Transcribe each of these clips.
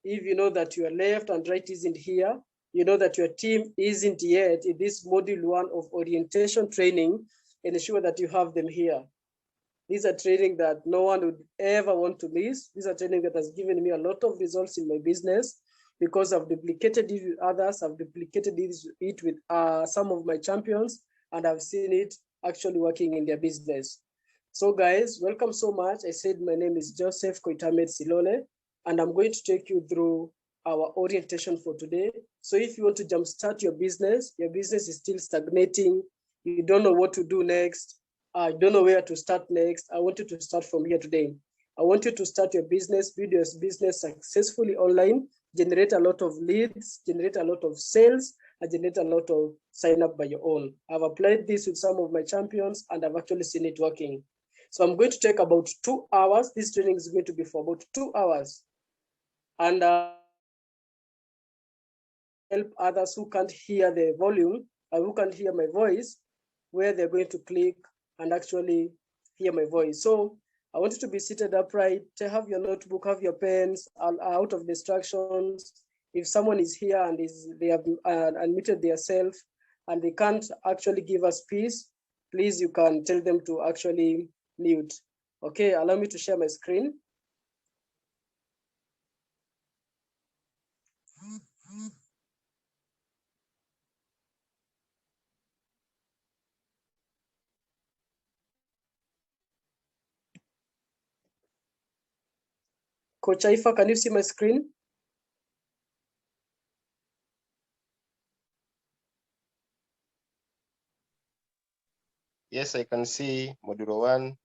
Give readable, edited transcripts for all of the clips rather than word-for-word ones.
if you know that your left and right isn't here, you know that your team isn't yet in this module 1 of orientation training, ensure that you have them here. These are training that no one would ever want to miss. These are training that has given me a lot of results in my business because I've duplicated it with others. I've duplicated it with some of my champions, and I've seen it actually working in their business. So guys, welcome so much. I said my name is Joseph Koitamed Silole, and I'm going to take you through our orientation for today. So if you want to jumpstart your business is still stagnating, you don't know what to do next, I don't know where to start next, I want you to start from here today. I want you to start your business, build your business successfully online, generate a lot of leads, generate a lot of sales, and generate a lot of sign up by your own. I've applied this with some of my champions, and I've actually seen it working. So I'm going to take about 2 hours. This training is going to be for about 2 hours. And help others who can't hear the volume or who can't hear my voice, where they're going to click and actually hear my voice. So I want you to be seated upright, to have your notebook, have your pens, out of distractions. If someone is here and they have unmuted themselves and they can't actually give us peace, please, you can tell them to actually mute. Okay, allow me to share my screen. Coach Aifa, can you see my screen? Yes, I can see module 1.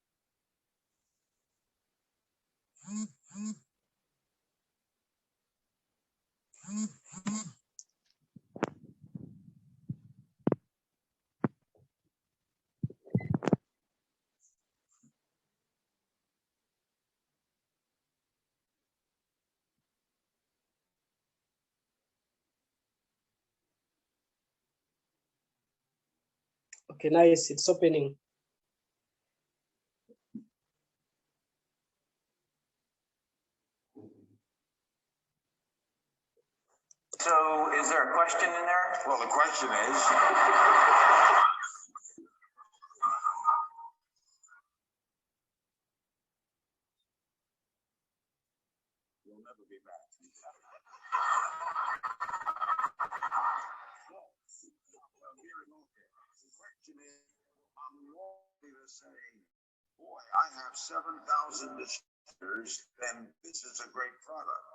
Okay, nice, it's opening. So is there a question in there? Well, the question is, you'll never be back. The question is, I'm lonely to say, boy, I have 7,000 distributors, then this is a great product.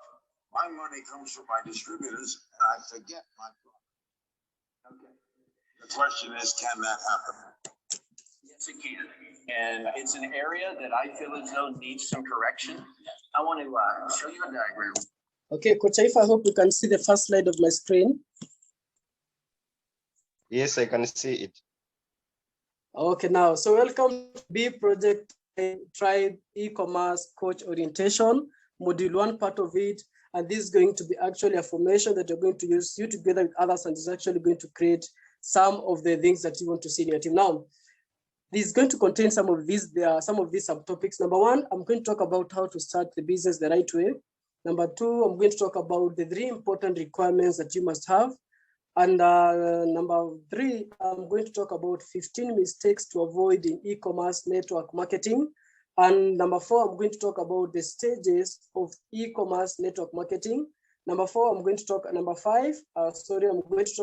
My money comes from my distributors, and I forget my product. Okay. The question is, can that happen? Yes, it can. And it's an area that I feel as though needs some correction. I want to show you a diagram. Okay, Coach Aifa, I hope you can see the first slide of my screen. Yes, I can see it. Okay, now, so welcome to B Project Tribe E-Commerce Coach Orientation, Module 1 part of it. And this is going to be actually a formation that you're going to use you together with others, and is actually going to create some of the things that you want to see in your team. Now, this is going to contain some of these subtopics. Number 1, I'm going to talk about how to start the business the right way. Number 2, I'm going to talk about the 3 important requirements that you must have. And number 3, I'm going to talk about 15 mistakes to avoid in e-commerce network marketing. And number 4, I'm going to talk about the stages of e-commerce network marketing. Number 5, I'm going to talk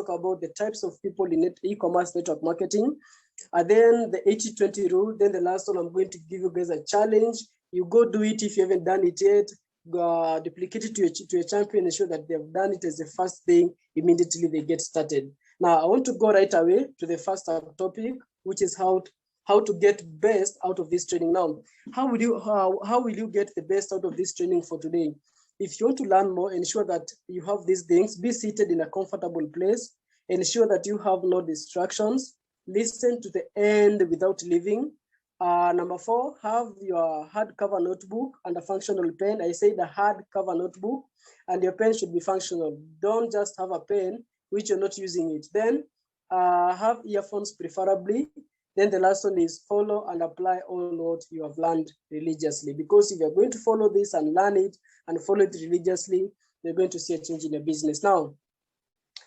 about the types of people in e-commerce network marketing. And then the 80-20 rule. Then the last one, I'm going to give you guys a challenge. You go do it if you haven't done it yet. Duplicate it to your champion, ensure that they've done it as the first thing immediately they get started. Now, I want to go right away to the first topic, which is how to get best out of this training. Now, how will you get the best out of this training for today? If you want to learn more, ensure that you have these things. Be seated in a comfortable place. Ensure that you have no distractions. Listen to the end without leaving. Number 4, have your hardcover notebook and a functional pen. I say the hardcover notebook, and your pen should be functional. Don't just have a pen which you're not using it. Then have earphones preferably. Then the last one is follow and apply all what you have learned religiously. Because if you're going to follow this and learn it and follow it religiously, you're going to see a change in your business. Now,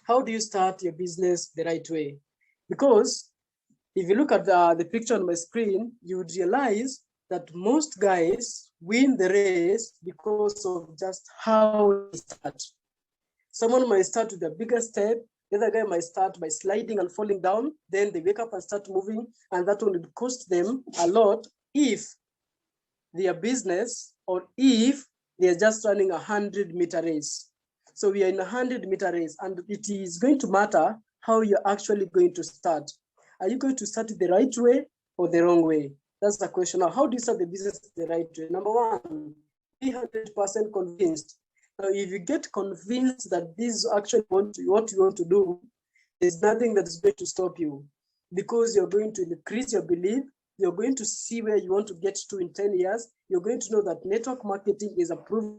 how do you start your business the right way? Because if you look at the picture on my screen, you would realize that most guys win the race because of just how they start. Someone might start with a bigger step, the other guy might start by sliding and falling down, then they wake up and start moving, and that would cost them a lot if their business or if they're just running a 100-meter race. So we are in a 100-meter race, and it is going to matter how you're actually going to start. Are you going to start it the right way or the wrong way? That's the question. Now, how do you start the business the right way? Number one, be 100% convinced. Now, if you get convinced that this is actually what you want to do, there's nothing that is going to stop you, because you're going to increase your belief. You're going to see where you want to get to in 10 years. You're going to know that network marketing is a proven.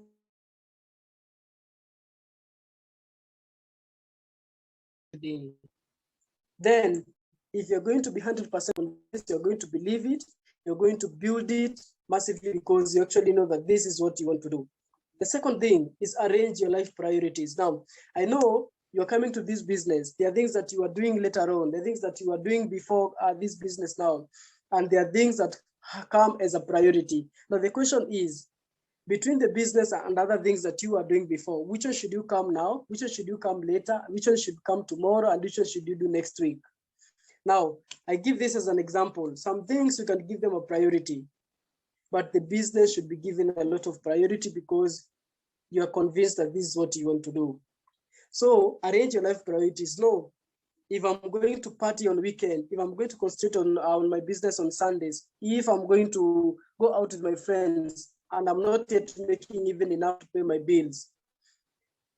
Then, if you're going to be 100% convinced, you're going to believe it, you're going to build it massively because you actually know that this is what you want to do. The second thing is arrange your life priorities. Now, I know you're coming to this business. There are things that you are doing later on. There are things that you are doing before this business now. And there are things that come as a priority. Now, the question is, between the business and other things that you are doing before, which one should you come now? Which one should you come later? Which one should come tomorrow? And which one should you do next week? Now, I give this as an example. Some things you can give them a priority, but the business should be given a lot of priority because you are convinced that this is what you want to do. So arrange your life priorities. No, if I'm going to party on weekend, if I'm going to concentrate on my business on Sundays, if I'm going to go out with my friends and I'm not yet making even enough to pay my bills,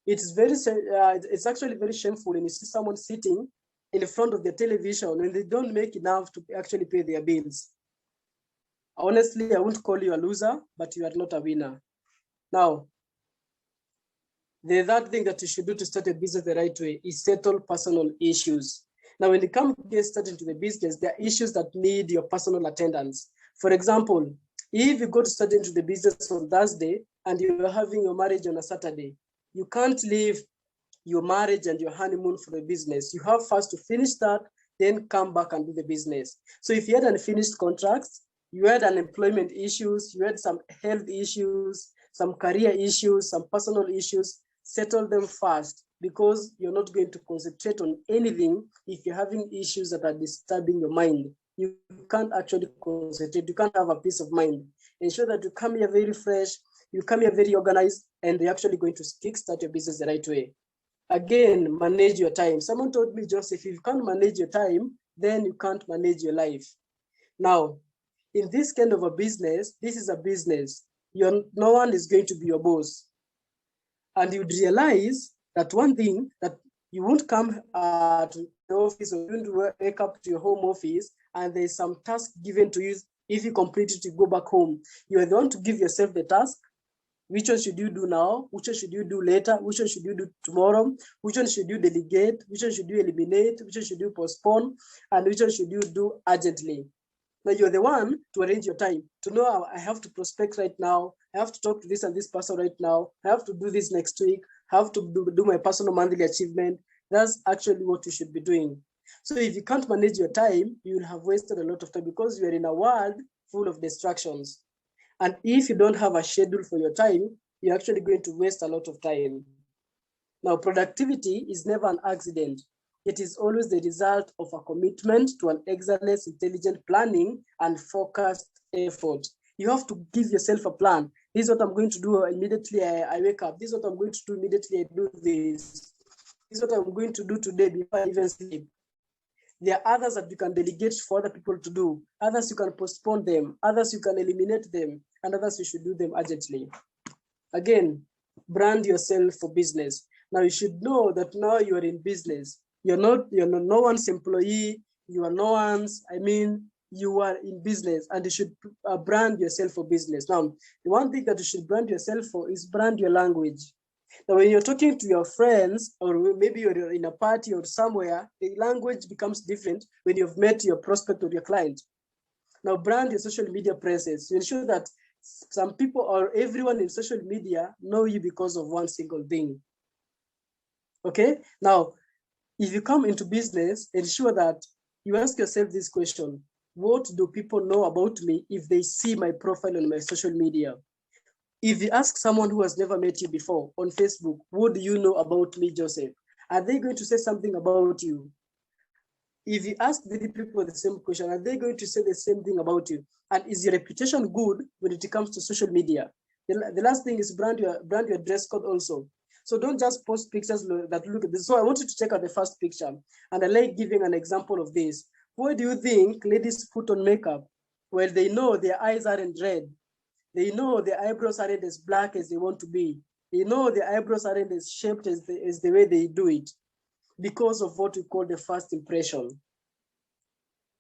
it's actually very shameful when you see someone sitting in the front of the television when they don't make enough to actually pay their bills. Honestly, I won't call you a loser, but you are not a winner. Now, the third thing that you should do to start a business the right way is settle personal issues. Now, when it comes to get started into the business, there are issues that need your personal attendance. For example, if you go to start into the business on Thursday and you're having your marriage on a Saturday, you can't leave your marriage and your honeymoon for the business. You have first to finish that, then come back and do the business. So if you had unfinished contracts, you had unemployment issues, you had some health issues, some career issues, some personal issues, settle them first, because you're not going to concentrate on anything if you're having issues that are disturbing your mind. You can't actually concentrate, you can't have a peace of mind. Ensure that you come here very fresh, you come here very organized, and you're actually going to kickstart your business the right way. Again, manage your time. Someone told me, Joseph, if you can't manage your time, then you can't manage your life. Now, in this kind of a business, this is a business. No one is going to be your boss. And you'd realize that one thing, that you won't come to the office or you won't wake up to your home office and there's some task given to you. If you complete it, you go back home. You are the one to give yourself the task. Which one should you do now? Which one should you do later? Which one should you do tomorrow? Which one should you delegate? Which one should you eliminate? Which one should you postpone? And which one should you do urgently? Now you're the one to arrange your time, to know I have to prospect right now. I have to talk to this and this person right now. I have to do this next week. I have to do my personal monthly achievement. That's actually what you should be doing. So if you can't manage your time, you will have wasted a lot of time because you are in a world full of distractions. And if you don't have a schedule for your time, you're actually going to waste a lot of time. Now, productivity is never an accident. It is always the result of a commitment to an excellent, intelligent planning and focused effort. You have to give yourself a plan. This is what I'm going to do immediately I wake up. This is what I'm going to do immediately I do this. This is what I'm going to do today before I even sleep. There are others that you can delegate for other people to do. Others you can postpone them. Others you can eliminate them. And others you should do them urgently. Again, brand yourself for business. Now you should know that now you are in business. You're no one's employee. You are no one's, you are in business and you should brand yourself for business. Now, the one thing that you should brand yourself for is brand your language. Now, when you're talking to your friends, or maybe you're in a party or somewhere, the language becomes different when you've met your prospect or your client. Now, brand your social media presence. You ensure that Some people or everyone in social media know you because of one single thing. Okay, now, if you come into business, ensure that you ask yourself this question: what do people know about me if they see my profile on my social media? If you ask someone who has never met you before on Facebook, what do you know about me, Joseph? Are they going to say something about you? If you ask the people the same question, are they going to say the same thing about you? And is your reputation good when it comes to social media? The last thing is brand your dress code also. So don't just post pictures that look at this. So I want you to check out the first picture. And I like giving an example of this. Why do you think ladies put on makeup? Well, they know their eyes aren't red. They know their eyebrows aren't as black as they want to be. They know their eyebrows aren't as shaped as the way they do it, because of what we call the first impression.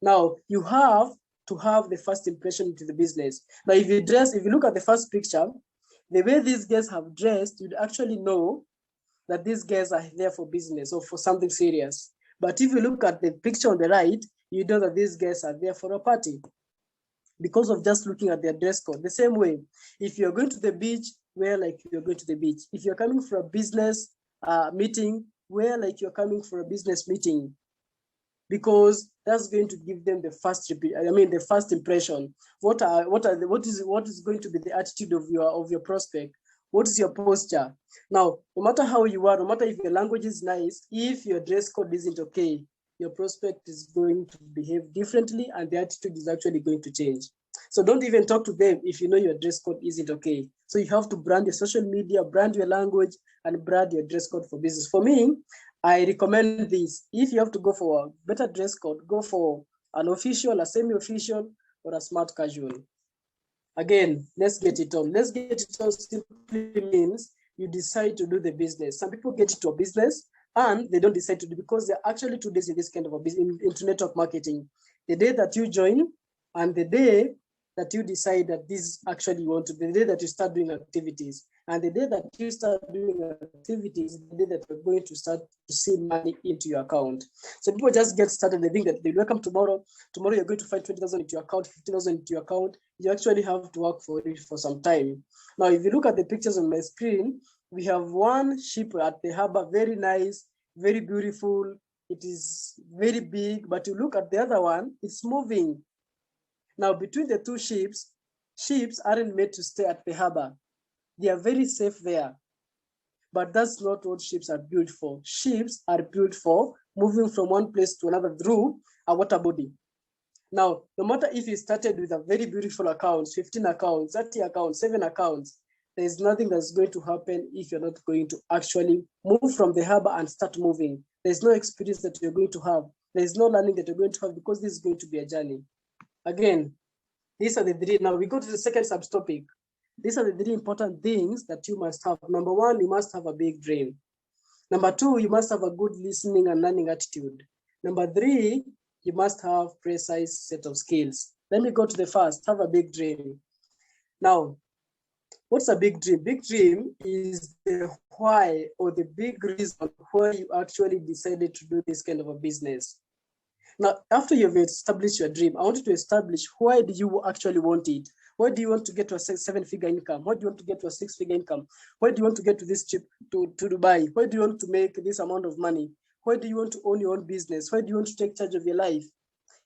Now, you have to have the first impression into the business. Now, if you look at the first picture, the way these guys have dressed, you'd actually know that these guys are there for business or for something serious. But if you look at the picture on the right, you know that these guys are there for a party because of just looking at their dress code. The same way, if you're going to the beach, wear like you're going to the beach. If you're coming for a business meeting, wear like you're coming for a business meeting, because that's going to give them the first impression. What is going to be the attitude of your prospect? What is your posture? Now, no matter how you are, no matter if your language is nice, if your dress code isn't okay, your prospect is going to behave differently and the attitude is actually going to change. So don't even talk to them if you know your dress code isn't okay. So you have to brand your social media, brand your language, and brand your dress code for business. For me, I recommend this. If you have to go for a better dress code, go for an official, a semi-official, or a smart casual. Again, let's get it on. Let's get it on simply means you decide to do the business. Some people get into a business and they don't decide to do, because they're actually 2 days in this kind of a business, into network marketing. The day that you join and the day that you decide that this actually you want to be, the day that you start doing activities, and the day that you start doing activities, the day that you're going to start to see money into your account. So people just get started. They think that they will come tomorrow. Tomorrow you're going to find 20,000 into your account, 15,000 into your account. You actually have to work for it for some time. Now, if you look at the pictures on my screen, we have one ship at the harbor, very nice, very beautiful. It is very big, but you look at the other one, it's moving. Now, between the two ships aren't made to stay at the harbor. They are very safe there. But that's not what ships are built for. Ships are built for moving from one place to another through a water body. Now, no matter if you started with a very beautiful account, 15 accounts, 30 accounts, 7 accounts, there's nothing that's going to happen if you're not going to actually move from the harbor and start moving. There's no experience that you're going to have. There's no learning that you're going to have, because this is going to be a journey. Again, these are the 3. Now we go to the second subtopic. These are the 3 important things that you must have. Number 1, you must have a big dream. Number 2, you must have a good listening and learning attitude. Number 3, you must have precise set of skills. Let me go to the first, have a big dream. Now, what's a big dream? Big dream is the why, or the big reason why you actually decided to do this kind of a business. Now, after you've established your dream, I want you to establish, why do you actually want it? Why do you want to get to a 7-figure income? Why do you want to get to a 6-figure income? Why do you want to get to this trip to Dubai? Why do you want to make this amount of money? Why do you want to own your own business? Why do you want to take charge of your life?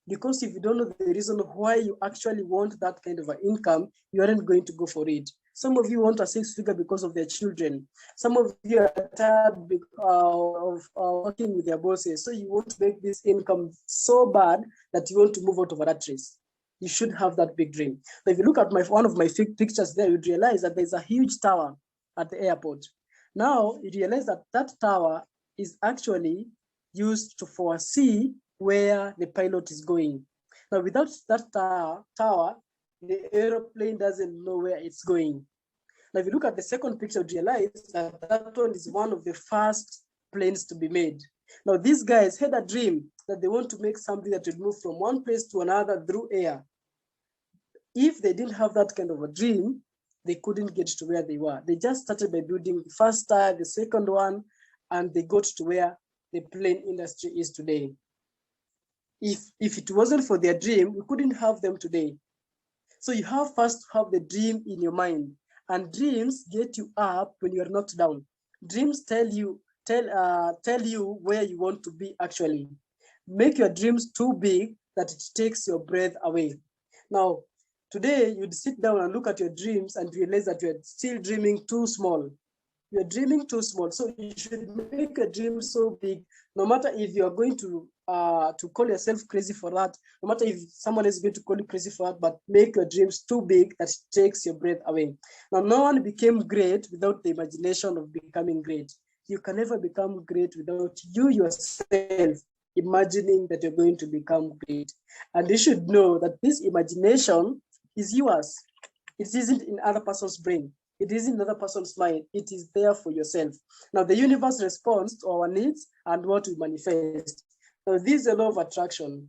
Because if you don't know the reason why you actually want that kind of an income, you aren't going to go for it. Some of you want a 6-figure because of their children. Some of you are tired of working with their bosses. So you want to make this income so bad that you want to move out of a rat race. You should have that big dream. But if you look at one of my pictures there, you'd realize that there's a huge tower at the airport. Now you realize that that tower is actually used to foresee where the pilot is going. Now, without that tower, the airplane doesn't know where it's going. Now, if you look at the second picture, you realize that that one is one of the first planes to be made. Now, these guys had a dream that they want to make something that would move from one place to another through air. If they didn't have that kind of a dream, they couldn't get to where they were. They just started by building the first tire, the second one, and they got to where the plane industry is today. If it wasn't for their dream, we couldn't have them today. So you have first to have the dream in your mind, and dreams get you up when you are knocked down. Dreams tell you where you want to be actually. Make your dreams too big that it takes your breath away. Now, today you'd sit down and look at your dreams and realize that you're still dreaming too small. You're dreaming too small. So you should make a dream so big, no matter if you're going to call yourself crazy for that, no matter if someone is going to call you crazy for that, but make your dreams too big that it takes your breath away. Now, no one became great without the imagination of becoming great. You can never become great without you yourself imagining that you're going to become great. And you should know that this imagination is yours. It isn't in other person's brain. It isn't in another person's mind. It is there for yourself. Now, the universe responds to our needs and what we manifest. Now, this is a law of attraction.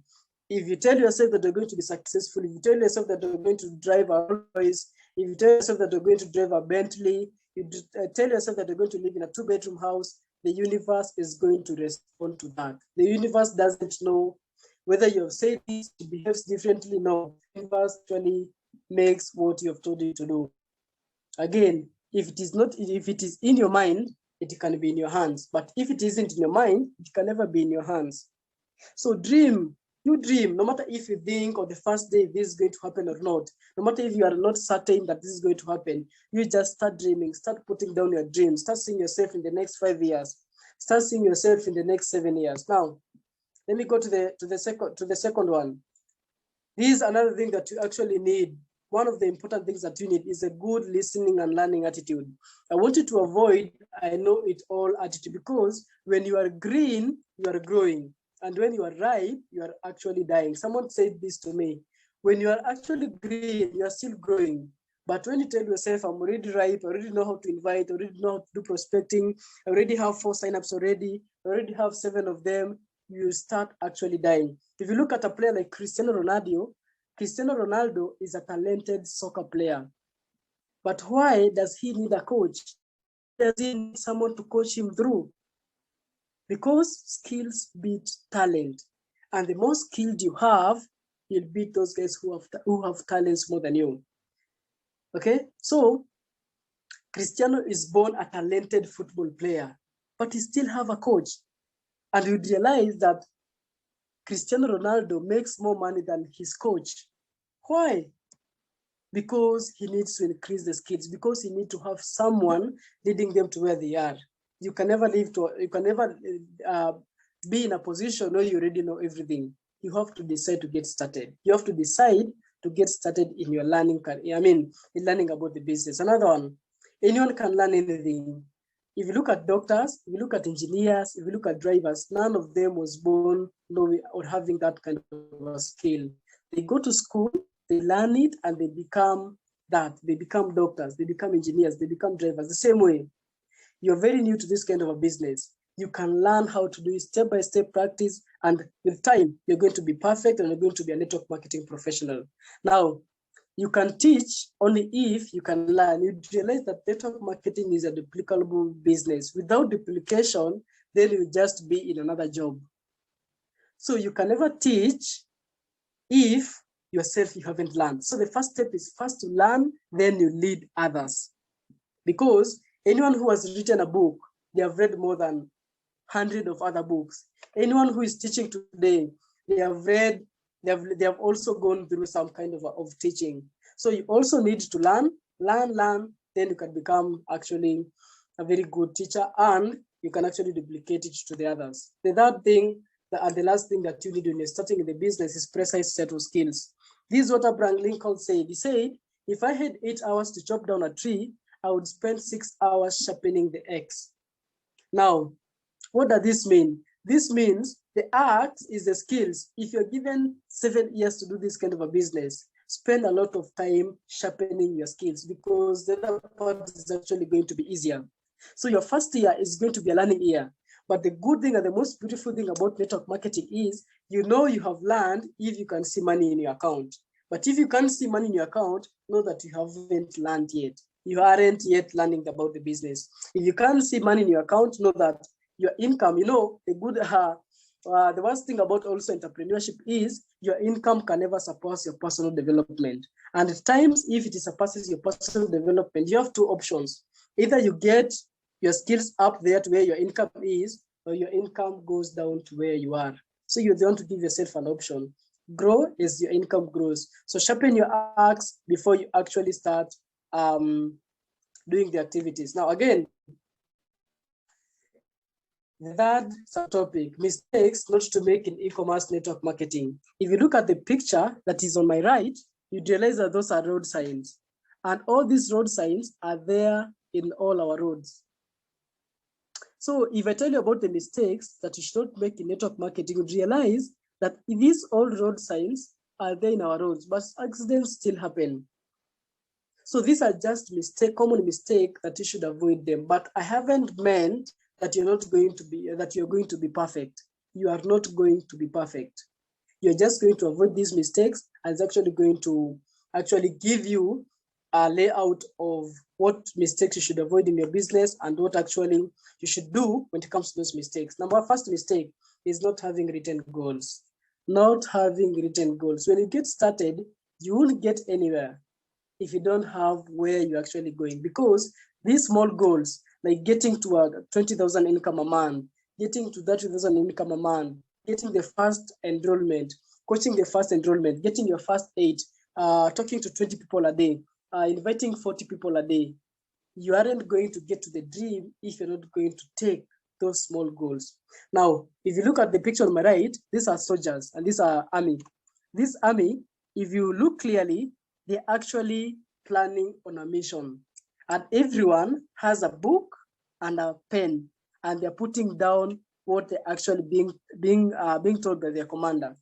If you tell yourself that you're going to be successful, if you tell yourself that you're going to drive a Rolls Royce, if you tell yourself that you're going to drive a Bentley, you tell yourself that you're going to live in a 2-bedroom house, the universe is going to respond to that. The universe doesn't know whether you have said this, it behaves differently. No, the universe actually makes what you have told it to do. Again, if it is in your mind, it can be in your hands. But if it isn't in your mind, it can never be in your hands. So dream, you dream, no matter if you think on the first day this is going to happen or not, no matter if you are not certain that this is going to happen, you just start dreaming, start putting down your dreams, start seeing yourself in the next 5 years, start seeing yourself in the next 7 years. Now, let me go to the second one. This is another thing that you actually need. One of the important things that you need is a good listening and learning attitude. I want you to avoid I know it all attitude, because when you are green, you are growing. And when you are ripe, you are actually dying. Someone said this to me. When you are actually green, you are still growing. But when you tell yourself, I'm already ripe, I already know how to invite, I already know how to do prospecting, I already have 4 signups already, I already have 7 of them, you start actually dying. If you look at a player like Cristiano Ronaldo is a talented soccer player. But why does he need a coach? Does he need someone to coach him through? Because skills beat talent. And the more skilled you have, you'll beat those guys who have talents more than you. Okay? So, Cristiano is born a talented football player, but he still have a coach. And you'd realize that Cristiano Ronaldo makes more money than his coach. Why? Because he needs to increase the skills, because he needs to have someone leading them to where they are. You can never be in a position where you already know everything. You have to decide to get started. You have to decide to get started in your learning career. In learning about the business. Another one, anyone can learn anything. If you look at doctors, if you look at engineers, if you look at drivers, none of them was born knowing or having that kind of a skill. They go to school, they learn it, and they become that. They become doctors, they become engineers, they become drivers. The same way, you're very new to this kind of a business. You can learn how to do it step-by-step practice, and with time, you're going to be perfect and you're going to be a network marketing professional. Now, you can teach only if you can learn. You realize that network marketing is a duplicable business. Without duplication, then you just be in another job. So you can never teach if yourself you haven't learned. So the first step is first to learn, then you lead others. Because anyone who has written a book, they have read more than 100 of other books. Anyone who is teaching today, they have also gone through some kind of teaching. So you also need to learn, then you can become actually a very good teacher, and you can actually duplicate it to the others. The third thing, and the last thing that you need when you're starting in the business is precise set of skills. This is what Abraham Lincoln said. He said, if I had 8 hours to chop down a tree, I would spend 6 hours sharpening the axe. Now, what does this mean? This means the axe is the skills. If you're given 7 years to do this kind of a business, spend a lot of time sharpening your skills, because the other part is actually going to be easier. So your first year is going to be a learning year. But the good thing and the most beautiful thing about network marketing is, you have learned if you can see money in your account. But if you can't see money in your account, know that you haven't learned yet. You aren't yet learning about the business. If you can't see money in your account, know that your income, the worst thing about also entrepreneurship is your income can never surpass your personal development. And at times, if it surpasses your personal development, you have two options. Either you get your skills up there to where your income is, or your income goes down to where you are. So you want to give yourself an option. Grow as your income grows. So sharpen your axe before you actually start doing the activities. Now, again, the third subtopic, mistakes not to make in e-commerce network marketing. If you look at the picture that is on my right, you realize that those are road signs. And all these road signs are there in all our roads. So if I tell you about the mistakes that you should not make in network marketing, you realize that these all road signs are there in our roads, but accidents still happen. So these are just common mistakes that you should avoid them. But I haven't meant that you're going to be perfect. You are not going to be perfect. You're just going to avoid these mistakes, and it's actually going to give you a layout of what mistakes you should avoid in your business and what actually you should do when it comes to those mistakes. First mistake is not having written goals. Not having written goals. When you get started, you won't get anywhere if you don't have where you're actually going, because these small goals, like getting to a 20,000 income a month, getting to 30,000 income a month, getting the first enrollment, coaching the first enrollment, getting your first 8, talking to 20 people a day, inviting 40 people a day, you aren't going to get to the dream if you're not going to take those small goals. Now, if you look at the picture on my right, these are soldiers and these are army. This army, if you look clearly, they're actually planning on a mission. And everyone has a book and a pen, and they're putting down what they're actually being told by their commander.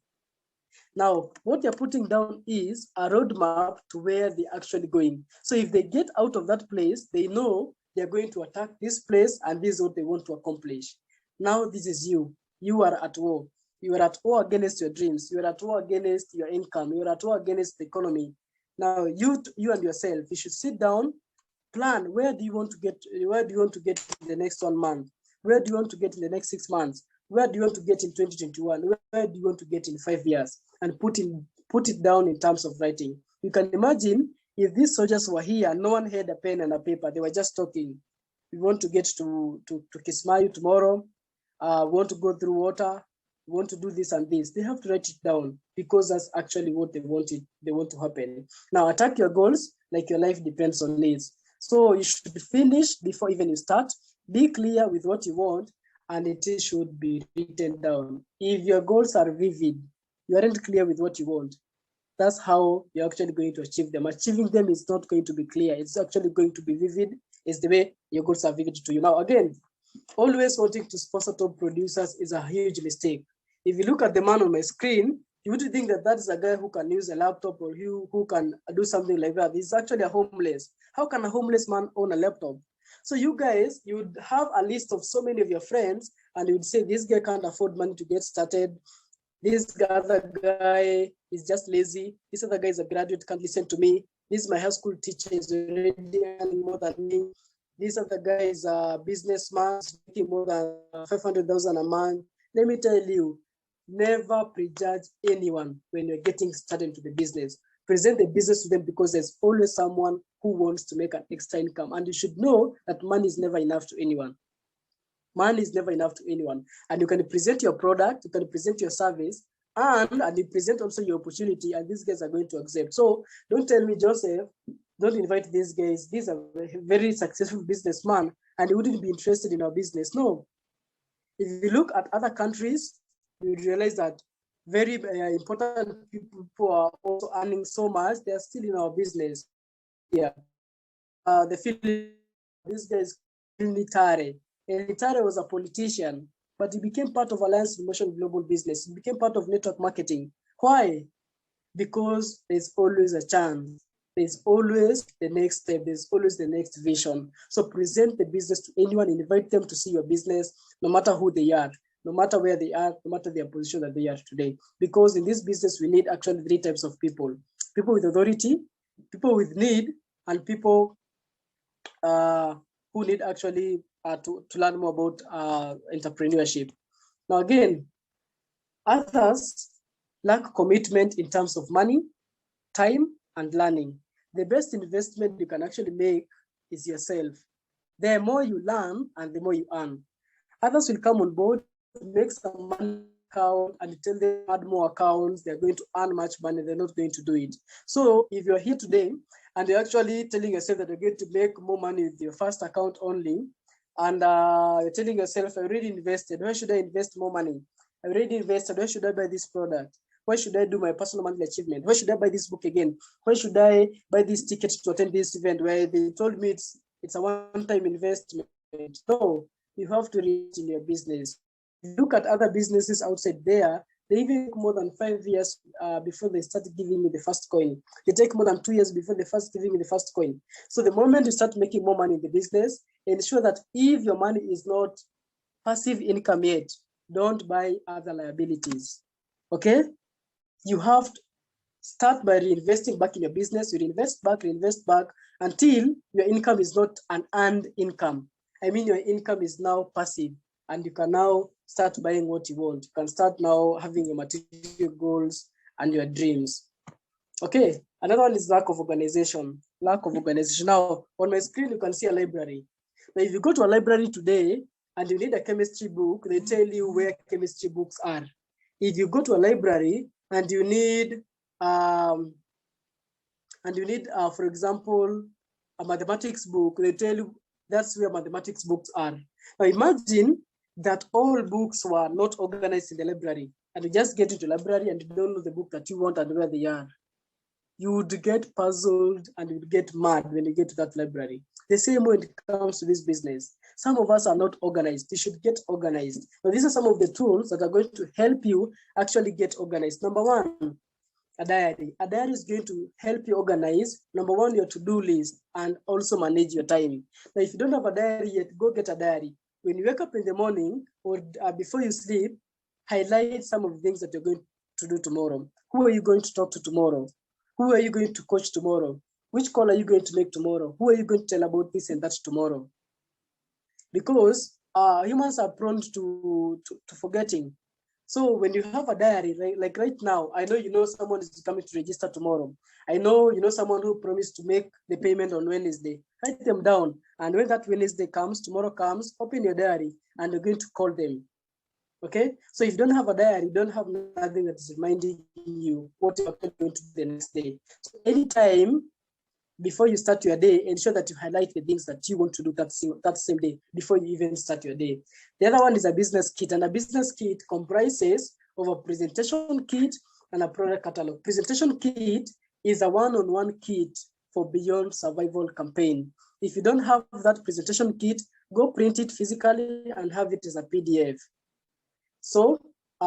Now, what they're putting down is a roadmap to where they're actually going. So if they get out of that place, they know they're going to attack this place, and this is what they want to accomplish. Now, this is you. You are at war. You are at war against your dreams. You are at war against your income. You are at war against the economy. Now, you and yourself, you should sit down, plan. Where do you want to get? Where do you want to get in the next 1 month? Where do you want to get in the next 6 months? Where do you want to get in 2021? Where do you want to get in 5 years? And put it down in terms of writing. You can imagine if these soldiers were here, no one had a pen and a paper. They were just talking. We want to get to Kismayu tomorrow. We want to go through water. We want to do this and this. They have to write it down because that's actually what they want to happen. Now, attack your goals like your life depends on it. So you should finish before even you start. Be clear with what you want, and it should be written down. If your goals are vivid, you aren't clear with what you want, that's how you're actually going to achieve them. Achieving them is not going to be clear. It's actually going to be vivid. It's the way your goals are vivid to you. Now, again, always wanting to sponsor top producers is a huge mistake. If you look at the man on my screen, you would think that is a guy who can use a laptop or who can do something like that. He's actually a homeless. How can a homeless man own a laptop? So you guys, you would have a list of so many of your friends, and you would say, this guy can't afford money to get started. This other guy is just lazy. This other guy is a graduate, can't listen to me. This is my high school teacher, is already earning more than me. This other guy is a businessman, making more than 500,000 a month. Let me tell you, never prejudge anyone when you're getting started into the business. Present the business to them, because there's always someone who wants to make an extra income. And you should know that money is never enough to anyone. Money is never enough to anyone. And you can present your product, you can present your service, and you present also your opportunity, and these guys are going to accept. So don't tell me, Joseph, don't invite these guys. These are very successful businessmen, and they wouldn't be interested in our business. No. If you look at other countries, you realize that very important people who are also earning so much, they are still in our business. Yeah. The Philippines, this guy is Elitare. Elitare was a politician, but he became part of Alliance in Motion Global Business. He became part of network marketing. Why? Because there's always a chance. There's always the next step. There's always the next vision. So present the business to anyone, invite them to see your business, no matter who they are, no matter where they are, no matter their position that they are today. Because in this business, we need actually 3 types of people. People with authority, people with need, and people who need actually to learn more about entrepreneurship. Now, again, others lack commitment in terms of money, time, and learning. The best investment you can actually make is yourself. The more you learn and the more you earn. Others will come on board, make some money account and tell them add more accounts, they're going to earn much money, they're not going to do it. So if you're here today and you're actually telling yourself that you're going to make more money with your first account only, and you're telling yourself, I already invested, why should I invest more money? I already invested, why should I buy this product? Why should I do my personal monthly achievement? Why should I buy this book again? Why should I buy this ticket to attend this event where they told me it's a one-time investment? No, you have to invest in your business. If you look at other businesses outside there, they even take more than 5 years before they start giving me the first coin. They take more than 2 years before they first giving me the first coin. So the moment you start making more money in the business, ensure that if your money is not passive income yet, don't buy other liabilities. Okay? You have to start by reinvesting back in your business. You reinvest back until your income is not an earned income. I mean, your income is now passive and you can now start buying what you want. You can start now having your material goals and your dreams. Okay, another one is lack of organization. Lack of organization. Now, on my screen, you can see a library. Now, if you go to a library today and you need a chemistry book, they tell you where chemistry books are. If you go to a library and you need, for example, a mathematics book, they tell you that's where mathematics books are. Now imagine that all books were not organized in the library and you just get into the library and you don't know the book that you want and where they are. You would get puzzled and you would get mad when you get to that library. The same way when it comes to this business. Some of us are not organized. You should get organized. Now, these are some of the tools that are going to help you actually get organized. Number one, a diary. A diary is going to help you organize, number one, your to-do list and also manage your time. Now, if you don't have a diary yet, go get a diary. When you wake up in the morning or before you sleep, highlight some of the things that you're going to do tomorrow. Who are you going to talk to tomorrow? Who are you going to coach tomorrow? Which call are you going to make tomorrow? Who are you going to tell about this and that tomorrow? Because humans are prone to forgetting. So when you have a diary, like right now, I know you know someone is coming to register tomorrow. I know you know someone who promised to make the payment on Wednesday. Write them down. And when that Wednesday comes, tomorrow comes, open your diary and you're going to call them. Okay? So if you don't have a diary, you don't have nothing that is reminding you what you're going to do the next day. So anytime before you start your day, ensure that you highlight the things that you want to do that same day before you even start your day. The other one is a business kit, and a business kit comprises of a presentation kit and a product catalog. Presentation kit is a one-on-one kit for Beyond Survival campaign. If you don't have that presentation kit, go print it physically and have it as a PDF. So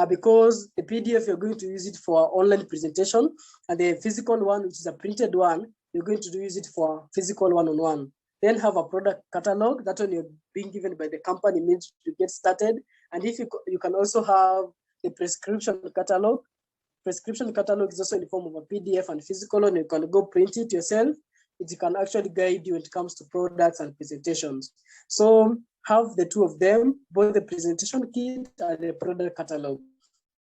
because the PDF, you're going to use it for online presentation, and the physical one, which is a printed one, you're going to use it for physical one-on-one. Then have a product catalog. That one you're being given by the company means to get started. And if you can also have the prescription catalog. Prescription catalog is also in the form of a PDF and physical one. You can go print it yourself. It can actually guide you when it comes to products and presentations. So have the two of them, both the presentation kit and the product catalog.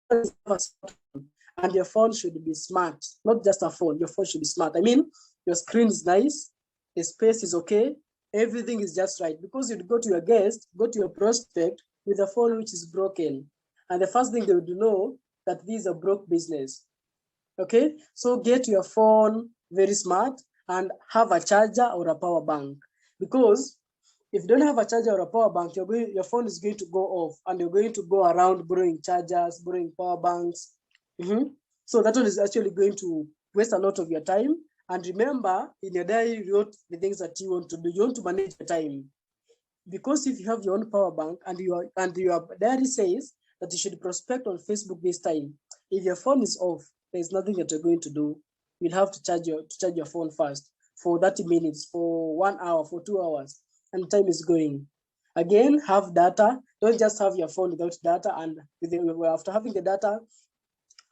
And your phone should be smart, not just a phone. Your phone should be smart. I mean, your screen is nice, the space is okay, everything is just right. Because you'd go to your guest, go to your prospect with a phone which is broken. And the first thing they would know that this is a broke business. Okay, so get your phone very smart and have a charger or a power bank. Because if you don't have a charger or a power bank, your phone is going to go off and you're going to go around borrowing chargers, borrowing power banks. So that one is actually going to waste a lot of your time. And remember, in your diary, you wrote the things that you want to do. You want to manage your time. Because if you have your own power bank and your diary says that you should prospect on Facebook this time, if your phone is off, there's nothing that you're going to do. You'll have to charge your phone first for 30 minutes, for 1 hour, for 2 hours, and time is going. Again, have data. Don't just have your phone without data. And after having the data,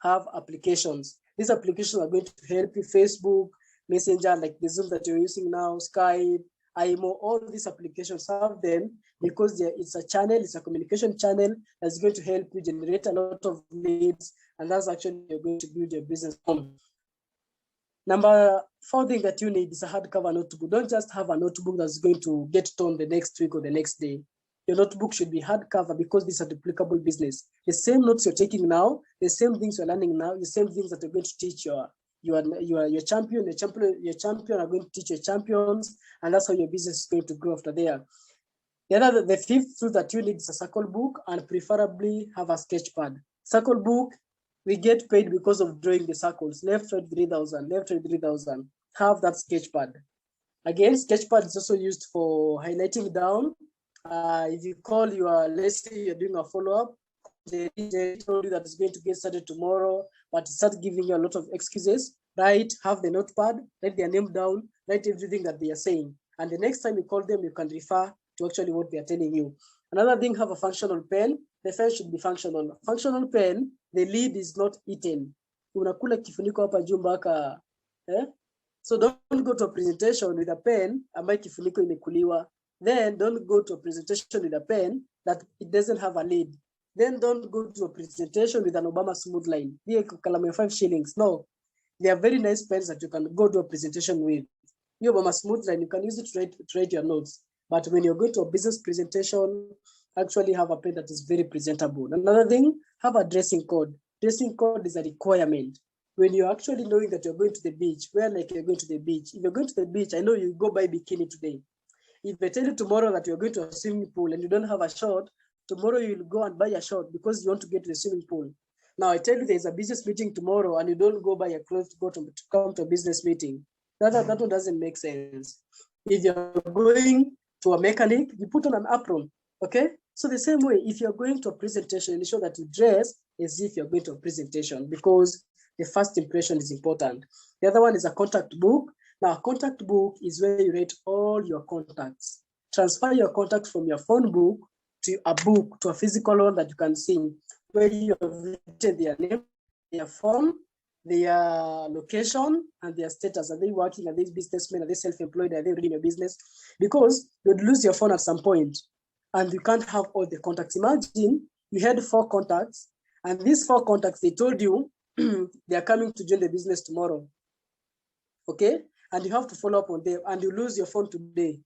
have applications. These applications are going to help you. Facebook, Messenger, like the Zoom that you're using now, Skype, IMO, all these applications, have them because it's a channel, it's a communication channel that's going to help you generate a lot of leads, and that's actually you're going to build your business on. Number 4 thing that you need is a hardcover notebook. Don't just have a notebook that's going to get torn the next week or the next day. Your notebook should be hardcover because this is a duplicable business. The same notes you're taking now, the same things you're learning now, the same things that you're going to teach your champion are going to teach your champions, and that's how your business is going to grow after there. The 5th tool that you need is a circle book, and preferably have a sketch pad. Circle book, we get paid because of drawing the circles, left, right, 3,000, left, right, 3,000. Have that sketch pad. Again, sketch pad is also used for highlighting down. If you call let's say you're doing a follow-up, they told you that it's going to get started tomorrow, but start giving you a lot of excuses, right? Have the notepad, write their name down, write everything that they are saying. And the next time you call them, you can refer to actually what they are telling you. Another thing, have a functional pen. The pen should be functional. Functional pen, the lid is not eaten. Unakula kifuniko hapa juu mpaka, So don't go to a presentation with a pen ambayo kifuniko imekuliwa. Then don't go to a presentation with a pen that it doesn't have a lid. Then don't go to a presentation with an Obama smooth line. Here, kalamu 5 shillings. No, they are very nice pens that you can go to a presentation with. Your Obama smooth line, you can use it to write your notes. But when you're going to a business presentation, actually have a pen that is very presentable. Another thing, have a dressing code. Dressing code is a requirement. When you're actually knowing that you're going to the beach, you're going to the beach. If you're going to the beach, I know you go buy bikini today. If I tell you tomorrow that you're going to a swimming pool and you don't have a short, tomorrow you'll go and buy a short because you want to get to the swimming pool. Now I tell you there's a business meeting tomorrow and you don't go buy a clothes to come to a business meeting. That one doesn't make sense. If you're going to a mechanic, you put on an apron, okay? So the same way, if you're going to a presentation, ensure that you dress as if you're going to a presentation because the first impression is important. The other one is a contact book. Now, a contact book is where you write all your contacts. Transfer your contacts from your phone book to a book, to a physical one that you can see, where you have written their name, their phone, their location, and their status. Are they working? Are they businessmen? Are they self-employed? Are they running a business? Because you'd lose your phone at some point, and you can't have all the contacts. Imagine you had 4 contacts, and these 4 contacts, they told you they are coming to join the business tomorrow, okay? And you have to follow up on them, and you lose your phone today.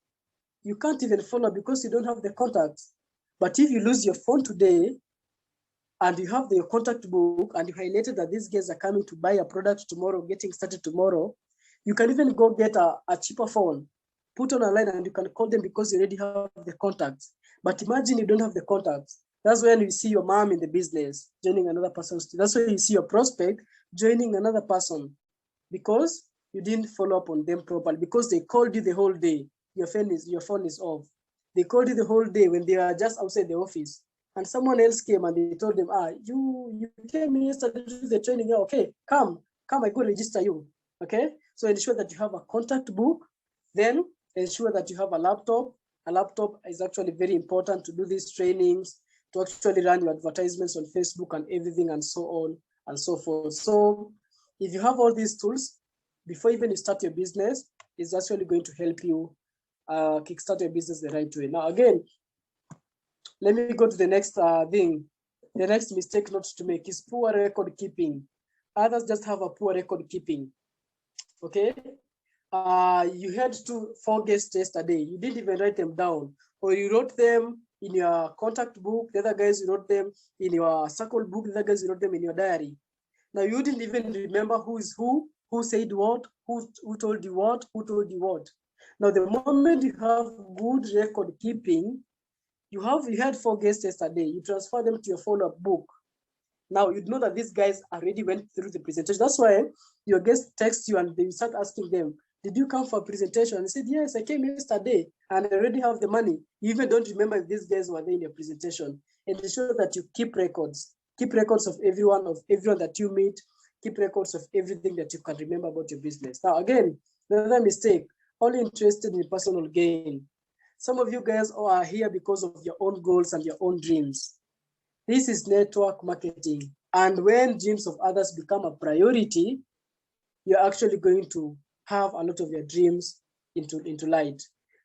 You can't even follow because you don't have the contacts. But if you lose your phone today, and you have the contact book, and you highlighted that these guys are coming to buy a product tomorrow, getting started tomorrow, you can even go get a cheaper phone, put on a line, and you can call them because you already have the contacts. But imagine you don't have the contacts. That's when you see your mom in the business joining another person. That's when you see your prospect joining another person because you didn't follow up on them properly, because they called you the whole day. Your phone is off. They called you the whole day when they are just outside the office, and someone else came and they told them, you came yesterday to the training. Yeah, okay, come, I go register you. Okay, so ensure that you have a contact book. Then ensure that you have a laptop. A laptop is actually very important to do these trainings, to actually run your advertisements on Facebook and everything, and so on and so forth. So if you have all these tools, before even you start your business, it's actually going to help you kickstart your business the right way. Now, again, let me go to the next thing. The next mistake not to make is poor record keeping. Others just have a poor record keeping. Okay, you had 4 guests yesterday. You didn't even write them down, or you wrote them in your contact book. The other guys, you wrote them in your circle book. The other guys, you wrote them in your diary. Now you didn't even remember who is who said what, who told you what, who told you what. Now the moment you have good record keeping, you had 4 guests yesterday, you transfer them to your follow-up book. Now you know that these guys already went through the presentation. That's why your guests text you and they start asking them, did you come for a presentation? And they said, yes, I came yesterday and I already have the money. You even don't remember if these guys were there in your presentation. And ensure that you keep records. Keep records of everyone that you meet. Keep records of everything that you can remember about your business. Now, again, another mistake, only interested in personal gain. Some of you guys are here because of your own goals and your own dreams. This is network marketing. And when dreams of others become a priority, you're actually going to have a lot of your dreams into light.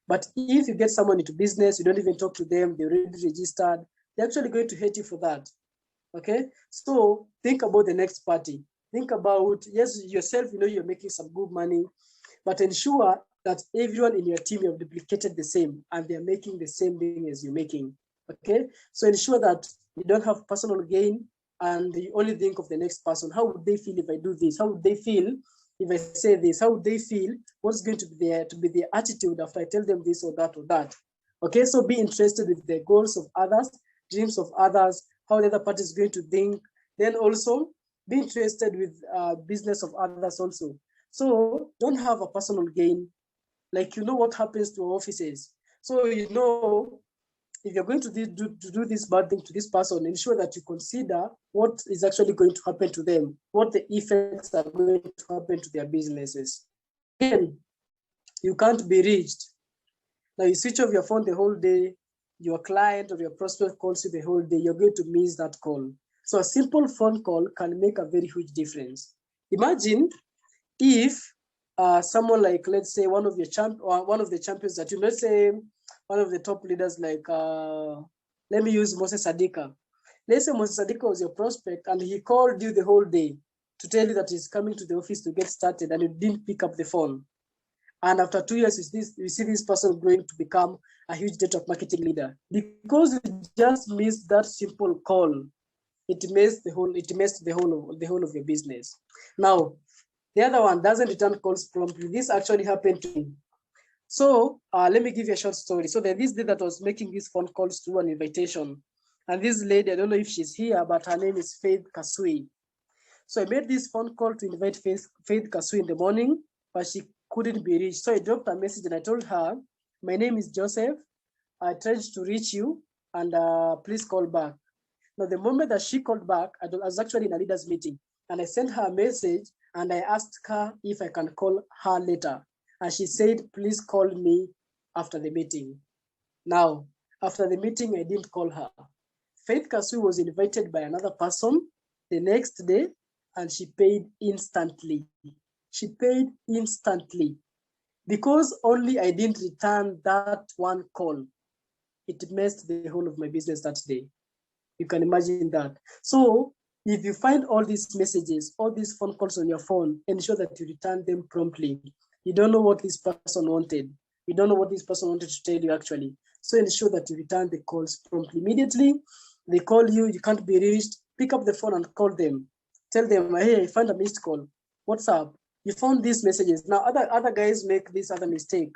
But if you get someone into business, you don't even talk to them, they're already registered, they're actually going to hate you for that. Okay, so think about the next party. Think about, yes, yourself, you're making some good money, but ensure that everyone in your team have duplicated the same and they're making the same thing as you're making. Okay, so ensure that you don't have personal gain and you only think of the next person. How would they feel if I do this? How would they feel if I say this? How would they feel? What's going to be their attitude after I tell them this or that or that? Okay, so be interested with the goals of others, dreams of others, how the other party is going to think. Then also be interested with business of others also. So don't have a personal gain. Like, what happens to offices. So, if you're going to do this bad thing to this person, ensure that you consider what is actually going to happen to them, what the effects are going to happen to their businesses. Again, you can't be reached. Now you switch off your phone the whole day, your client or your prospect calls you the whole day, you're going to miss that call. So a simple phone call can make a very huge difference. Imagine if someone like, let's say, one of the champions that let's say one of the top leaders like, let me use Moses Sadika. Let's say Moses Sadika was your prospect and he called you the whole day to tell you that he's coming to the office to get started and you didn't pick up the phone. And after 2 years, you see this person growing to become a huge network marketing leader because you just missed that simple call. It missed the whole of your business. Now, the other one doesn't return calls promptly. This actually happened to me. So let me give you a short story. So there's this lady that was making these phone calls through an invitation. And this lady, I don't know if she's here, but her name is Faith Kasui. So I made this phone call to invite Faith Kasui in the morning, but she couldn't be reached. So I dropped a message and I told her, my name is Joseph. I tried to reach you and please call back. Now, the moment that she called back, I was actually in a leaders meeting and I sent her a message and I asked her if I can call her later. And she said, please call me after the meeting. Now, after the meeting, I didn't call her. Faith Kasui was invited by another person the next day and she paid instantly. She paid instantly because only I didn't return that one call. It messed the whole of my business that day. You can imagine that. So if you find all these messages, all these phone calls on your phone, ensure that you return them promptly. You don't know what this person wanted. You don't know what this person wanted to tell you actually. So ensure that you return the calls promptly. Immediately, they call you, you can't be reached, pick up the phone and call them. Tell them, hey, I found a missed call. What's up? You found these messages. Now, other guys make this other mistake.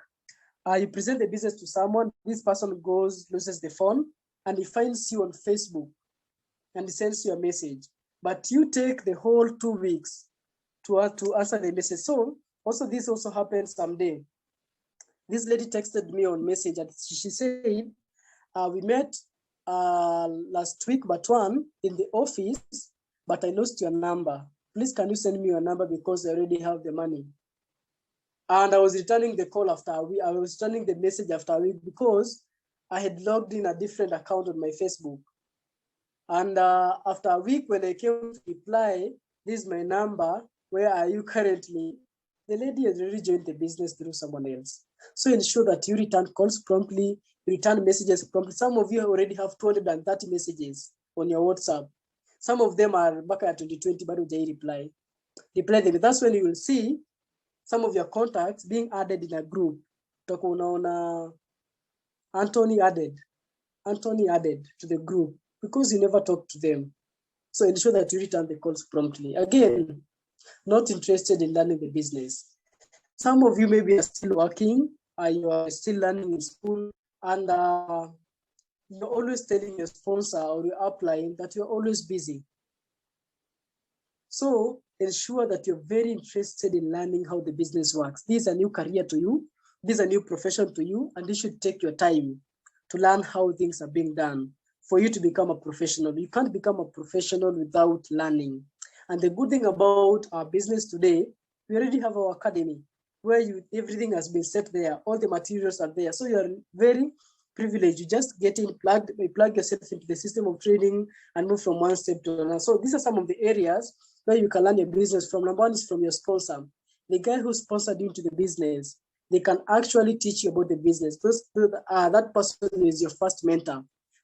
You present the business to someone, this person goes, loses the phone, and he finds you on Facebook and he sends you a message. But you take the whole 2 weeks to answer the message. So also this also happened someday. This lady texted me on message and she said, we met last week, but one in the office, but I lost your number. Please, can you send me your number because I already have the money? And I was returning the call after a week. I was returning the message after a week because I had logged in a different account on my Facebook. And after a week, when I came to reply, this is my number, where are you currently? The lady has already joined the business through someone else. So ensure that you return calls promptly, you return messages promptly. Some of you already have 230 messages on your WhatsApp. Some of them are back at 2020, but they reply them. That's when you will see some of your contacts being added in a group. Anthony added to the group because you never talk to them. So ensure that you return the calls promptly. Again, not interested in learning the business. Some of you maybe are still working, you are still learning in school, and you're always telling your sponsor or your upline that you're always busy. So ensure that you're very interested in learning how the business works. This is a new career to you. This is a new profession to you, and you should take your time to learn how things are being done for you to become a professional. You can't become a professional without learning. And the good thing about our business today, we already have our academy where everything has been set there. All the materials are there. So you're very privileged. You just get in, plug yourself into the system of training and move from one step to another. So these are some of the areas where you can learn your business from. Number one is from your sponsor. The guy who sponsored you into the business, they can actually teach you about the business. That person is your first mentor.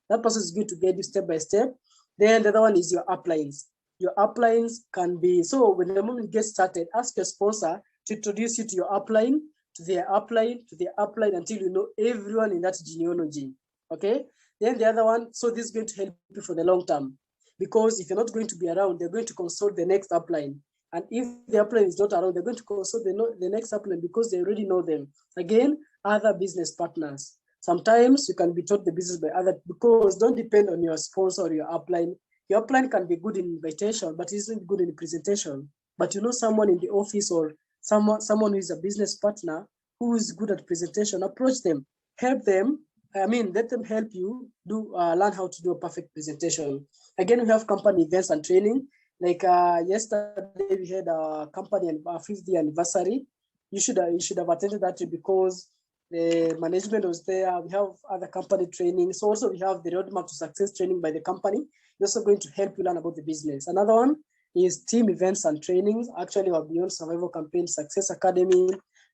That person is going to guide you step by step. Then the other one is your uplines. Your uplines can be, so when the moment you get started, ask your sponsor to introduce you to your upline, to their upline, to their upline, until you know everyone in that genealogy. Okay. Then the other one, so this is going to help you for the long term, because if you're not going to be around, they're going to consult the next upline. And if the upline is not around, they're going to consult the next upline because they already know them. Again, other business partners. Sometimes you can be taught the business by other, because don't depend on your sponsor or your upline. Your upline can be good in invitation, but isn't good in presentation. But you know someone in the office or someone who is a business partner who is good at presentation, approach them, help them. Let them help you learn how to do a perfect presentation. Again, we have company events and training. Like yesterday, we had a company and 50th anniversary. You should have attended that because the management was there. We have other company training. So also we have the roadmap to success training by the company. It's also going to help you learn about the business. Another one is team events and trainings. Actually, our Beyond Survival Campaign Success Academy,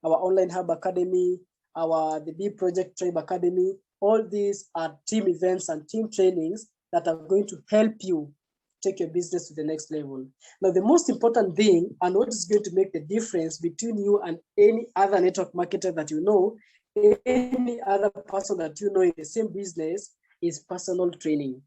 our Online Hub Academy, the B Project Tribe Academy. All these are team events and team trainings that are going to help you take your business to the next level. Now, the most important thing, and what is going to make the difference between you and any other network marketer that you know, any other person that you know in the same business, is personal training.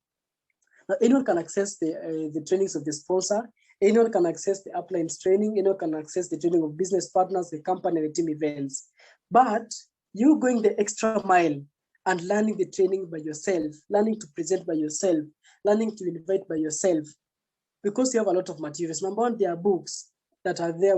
Now, anyone can access the trainings of the sponsor. Anyone can access the upline's training. Anyone can access the training of business partners, the company, the team events. But you going the extra mile and learning the training by yourself, learning to present by yourself, learning to invite by yourself, because you have a lot of materials. Number one, there are books that are there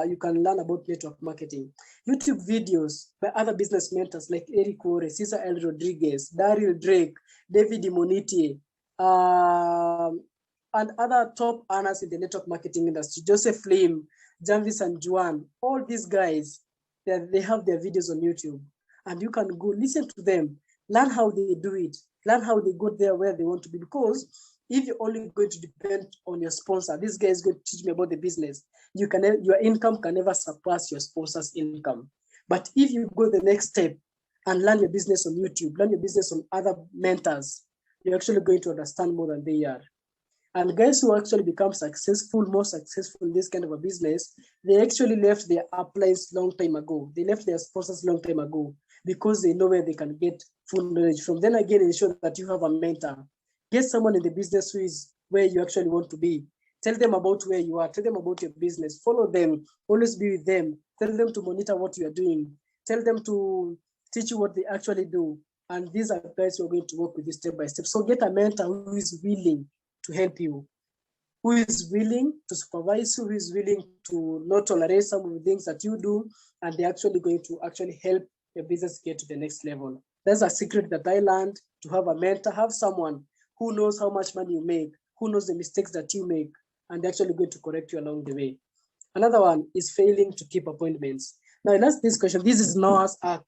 you can learn about network marketing. YouTube videos by other business mentors like Eric Ore, Cesar L. Rodriguez, Daryl Drake, David Imoniti, and other top earners in the network marketing industry, Joseph Lim, Janvis and Juan. All these guys, they have their videos on YouTube, and you can go listen to them, learn how they do it, learn how they got there where they want to be. Because if you're only going to depend on your sponsor, this guy is going to teach me about the business, your income can never surpass your sponsor's income. But if you go the next step and learn your business on YouTube, learn your business on other mentors, you're actually going to understand more than they are. And guys who actually become more successful in this kind of a business, they actually left their uplines long time ago. They left their sponsors long time ago because they know where they can get full knowledge from. Then again, ensure that you have a mentor. Get someone in the business who is where you actually want to be. Tell them about where you are. Tell them about your business. Follow them. Always be with them. Tell them to monitor what you are doing. Tell them to teach you what they actually do. And these are guys who are going to work with you step by step. So get a mentor who is willing to help you, who is willing to supervise you, who is willing to not tolerate some of the things that you do, and they're actually going to help your business get to the next level. That's a secret that I learned, to have a mentor, have someone who knows how much money you make, who knows the mistakes that you make, and they're actually going to correct you along the way. Another one is failing to keep appointments. Now, let's this question. This is Noah's Ark,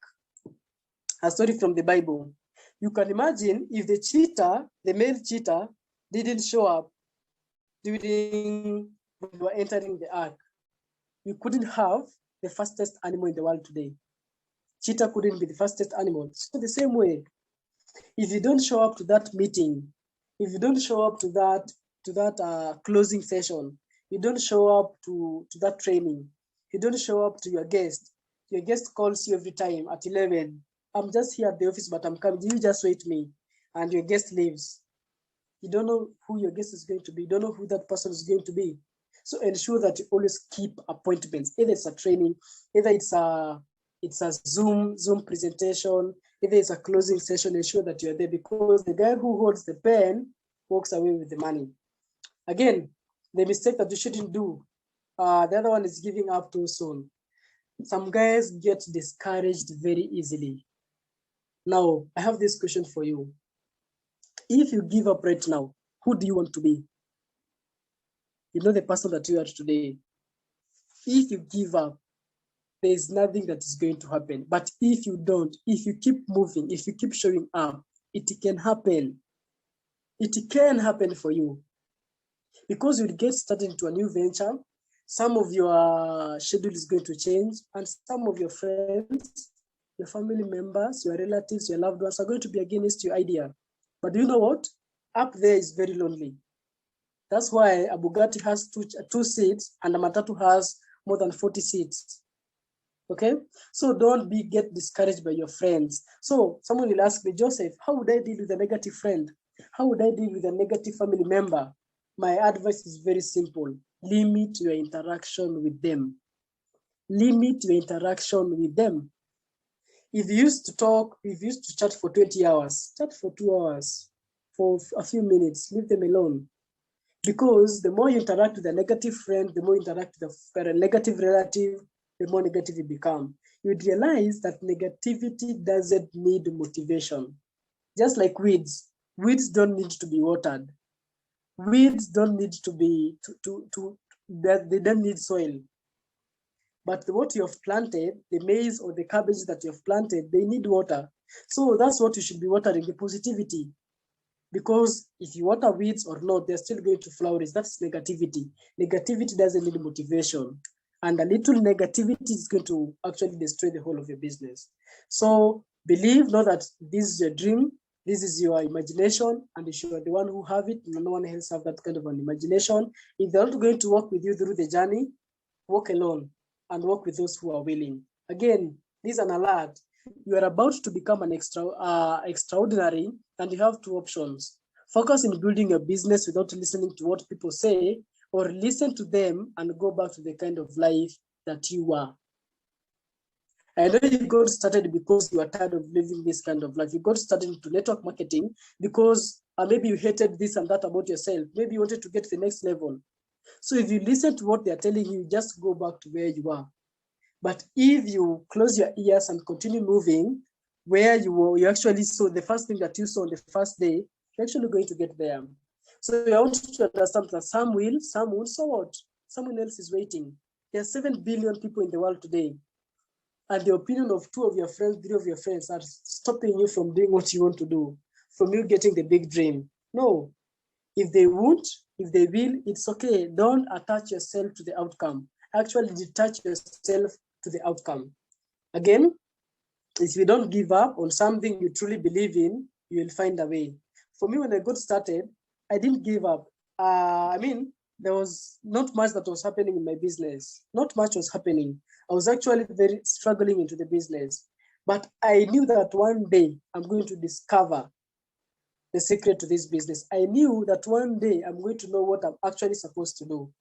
a story from the Bible. You can imagine if the male cheetah, didn't show up during when you were entering the ark, you couldn't have the fastest animal in the world today. Cheetah couldn't be the fastest animal. So the same way, if you don't show up to that meeting, if you don't show up to that closing session, you don't show up to that training, you don't show up to your guest calls you every time at 11, I'm just here at the office, but I'm coming, you just wait me, and your guest leaves. You don't know who your guest is going to be. You don't know who that person is going to be. So ensure that you always keep appointments. Either it's a training, either it's a Zoom presentation, either it's a closing session. Ensure that you're there, because the guy who holds the pen walks away with the money. Again, the mistake that you shouldn't do. The other one is giving up too soon. Some guys get discouraged very easily. Now, I have this question for you. If you give up right now, who do you want to be? You know the person that you are today. If you give up, there is nothing that is going to happen. But if you don't, if you keep moving, if you keep showing up, it can happen. It can happen for you. Because you'll get started into a new venture, some of your schedule is going to change, and some of your friends, your family members, your relatives, your loved ones are going to be against your idea. But do you know what? Up there is very lonely. That's why a Bugatti has two seats and a Matatu has more than 40 seats. Okay, so don't get discouraged by your friends. So someone will ask me, Joseph, how would I deal with a negative friend? How would I deal with a negative family member? My advice is very simple. Limit your interaction with them. Limit your interaction with them. If you used to talk, if you used to chat for 20 hours, chat for 2 hours, for a few minutes, leave them alone. Because the more you interact with a negative friend, the more you interact with a negative relative, the more negative you become. You would realize that negativity doesn't need motivation. Just like weeds don't need to be watered. Weeds don't need to be, they don't need soil. But what you have planted, the maize or the cabbage that you have planted, they need water. So that's what you should be watering, the positivity. Because if you water weeds or not, they're still going to flourish. That's negativity. Negativity doesn't need motivation. And a little negativity is going to actually destroy the whole of your business. So believe, know that this is your dream, this is your imagination, and you are the one who have it. No one else have that kind of an imagination. If they're not going to walk with you through the journey, walk alone and work with those who are willing. Again, this is an alert. You are about to become an extraordinary, and you have two options. Focus in building a business without listening to what people say, or listen to them and go back to the kind of life that you were. I know you got started because you are tired of living this kind of life. You got started into network marketing because maybe you hated this and that about yourself. Maybe you wanted to get to the next level. So if you listen to what they're telling you, just go back to where you are. But if you close your ears and continue moving where you actually saw the first thing that you saw on the first day, you're actually going to get there. So I want you to understand that some will, so what? Someone else is waiting. There are 7 billion people in the world today. And the opinion of 2 of your friends, 3 of your friends are stopping you from doing what you want to do, from you getting the big dream. No, if they won't, if they will, it's okay. Don't attach yourself to the outcome. Actually detach yourself to the outcome. Again, if you don't give up on something you truly believe in, you will find a way. For me, when I got started, I didn't give up. There was not much that was happening in my business. Not much was happening. I was actually very struggling into the business. But I knew that one day I'm going to discover the secret to this business. I knew that one day I'm going to know what I'm actually supposed to do.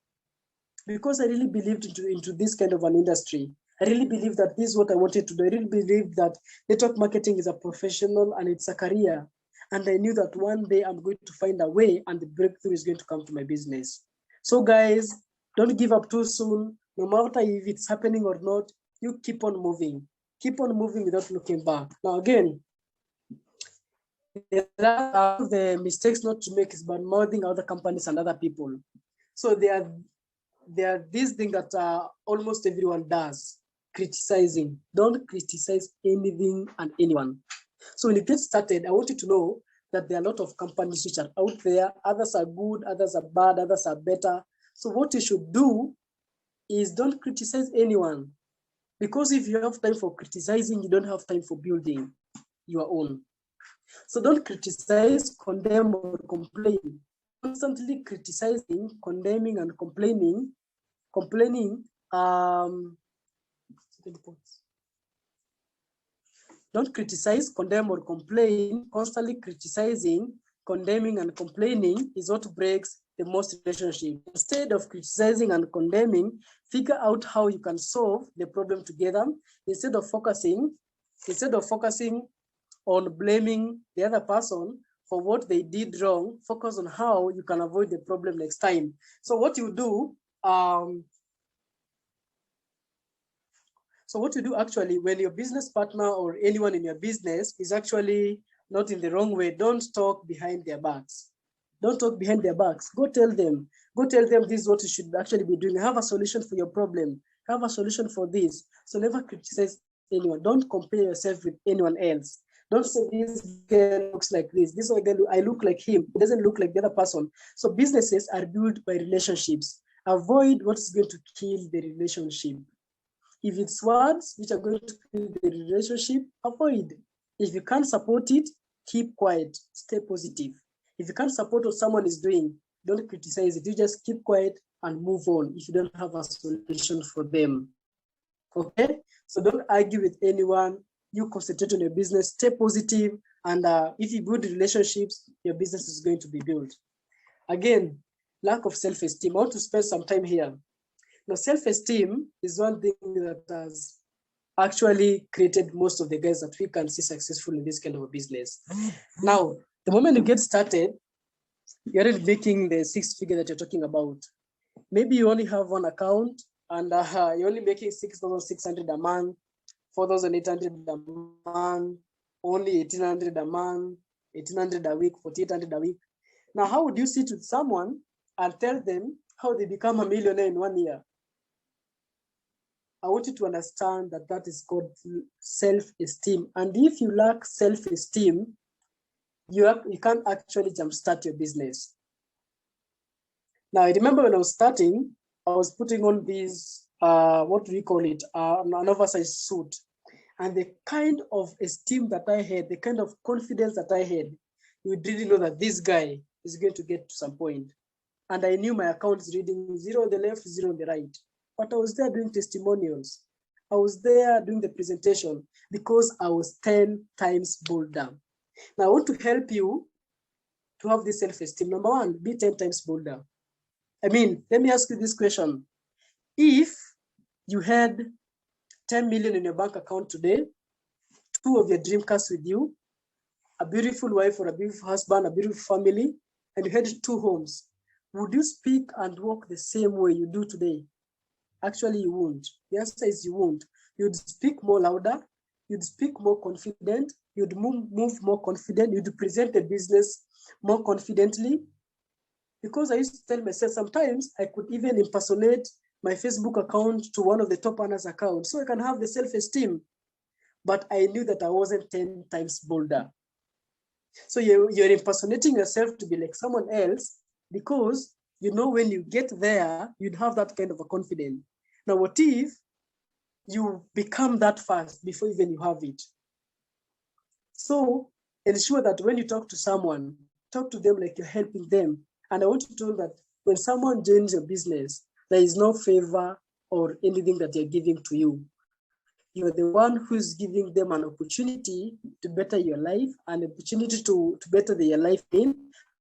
Because I really believed into this kind of an industry. I really believe that this is what I wanted to do. I really believe that network marketing is a professional and it's a career. And I knew that one day I'm going to find a way and the breakthrough is going to come to my business. So guys, don't give up too soon. No matter if it's happening or not, you keep on moving. Keep on moving without looking back. Now again, the mistakes not to make is bad mouthing other companies and other people. So there are these things that almost everyone does. Criticizing. Don't criticize anything and anyone. So when you get started, I want you to know that there are a lot of companies which are out there. Others are good, others are bad, others are better. So what you should do is don't criticize anyone. Because if you have time for criticizing, you don't have time for building your own. So don't criticize, condemn, or complain. Constantly criticizing, condemning, and complaining. Don't criticize, condemn, or complain. Constantly criticizing, condemning, and complaining is what breaks the most relationship. Instead of criticizing and condemning, figure out how you can solve the problem together. Instead of focusing on blaming the other person for what they did wrong, focus on how you can avoid the problem next time. So what you do, actually, when your business partner or anyone in your business is actually not in the wrong way, don't talk behind their backs. Don't talk behind their backs. Go tell them this is what you should actually be doing. Have a solution for your problem. Have a solution for this. So never criticize anyone. Don't compare yourself with anyone else. Don't say this guy looks like this. This guy, I look like him. He doesn't look like the other person. So businesses are built by relationships. Avoid what's going to kill the relationship. If it's words which are going to kill the relationship, avoid. If you can't support it, keep quiet. Stay positive. If you can't support what someone is doing, don't criticize it. You just keep quiet and move on if you don't have a solution for them. Okay? So don't argue with anyone. You concentrate on your business, stay positive, and if you build relationships, your business is going to be built. Again, lack of self-esteem. I want to spend some time here. Now, self-esteem is one thing that has actually created most of the guys that we can see successful in this kind of a business. Now, the moment you get started, you're already making the 6 figure that you're talking about. Maybe you only have one account and you're only making 6,600 a month, 4,800 a month, only 1,800 a month, 1,800 a week, 4,800 a week. Now, how would you sit with someone and tell them how they become a millionaire in 1 year? I want you to understand that that is called self-esteem. And if you lack self-esteem, you can't actually jumpstart your business. Now, I remember when I was starting, I was putting on these, what do we call it, an oversized suit. And the kind of esteem that I had, the kind of confidence that I had, you would really know that this guy is going to get to some point. And I knew my account is reading 0 on the left, 0 on the right. But I was there doing testimonials. I was there doing the presentation because I was 10 times bolder. Now, I want to help you to have this self-esteem. Number one, be 10 times bolder. I mean, let me ask you this question. If you had 10 million in your bank account today, 2 of your dream cars with you, a beautiful wife or a beautiful husband, a beautiful family, and you had 2 homes, would you speak and walk the same way you do today? Actually, you won't. The answer is you won't. You'd speak more louder, you'd speak more confident, you'd move more confident, you'd present the business more confidently. Because I used to tell myself sometimes I could even impersonate my Facebook account to one of the top earners' accounts so I can have the self-esteem. But I knew that I wasn't 10 times bolder. So you're impersonating yourself to be like someone else because you know when you get there, you'd have that kind of a confidence. Now, what if you become that fast before even you have it? So ensure that when you talk to someone, talk to them like you're helping them. And I want you to know that when someone joins your business, there is no favor or anything that they're giving to you. You're the one who's giving them an opportunity to better your life, an opportunity to better their life in,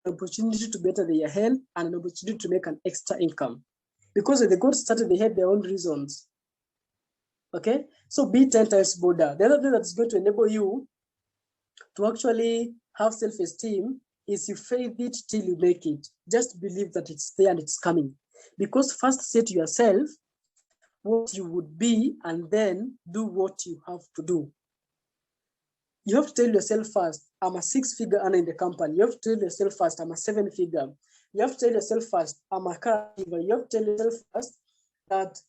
an opportunity to better their health, and an opportunity to make an extra income. Because when they got started, they had their own reasons. Okay? So be 10 times bolder. The other thing that's going to enable you to actually have self-esteem is you faith it till you make it. Just believe that it's there and it's coming. Because first say to yourself what you would be and then do what you have to do. You have to tell yourself first, I'm a 6-figure earner in the company. You have to tell yourself first, I'm a 7-figure. You have to tell yourself first, I'm a car giver. You have to tell yourself first that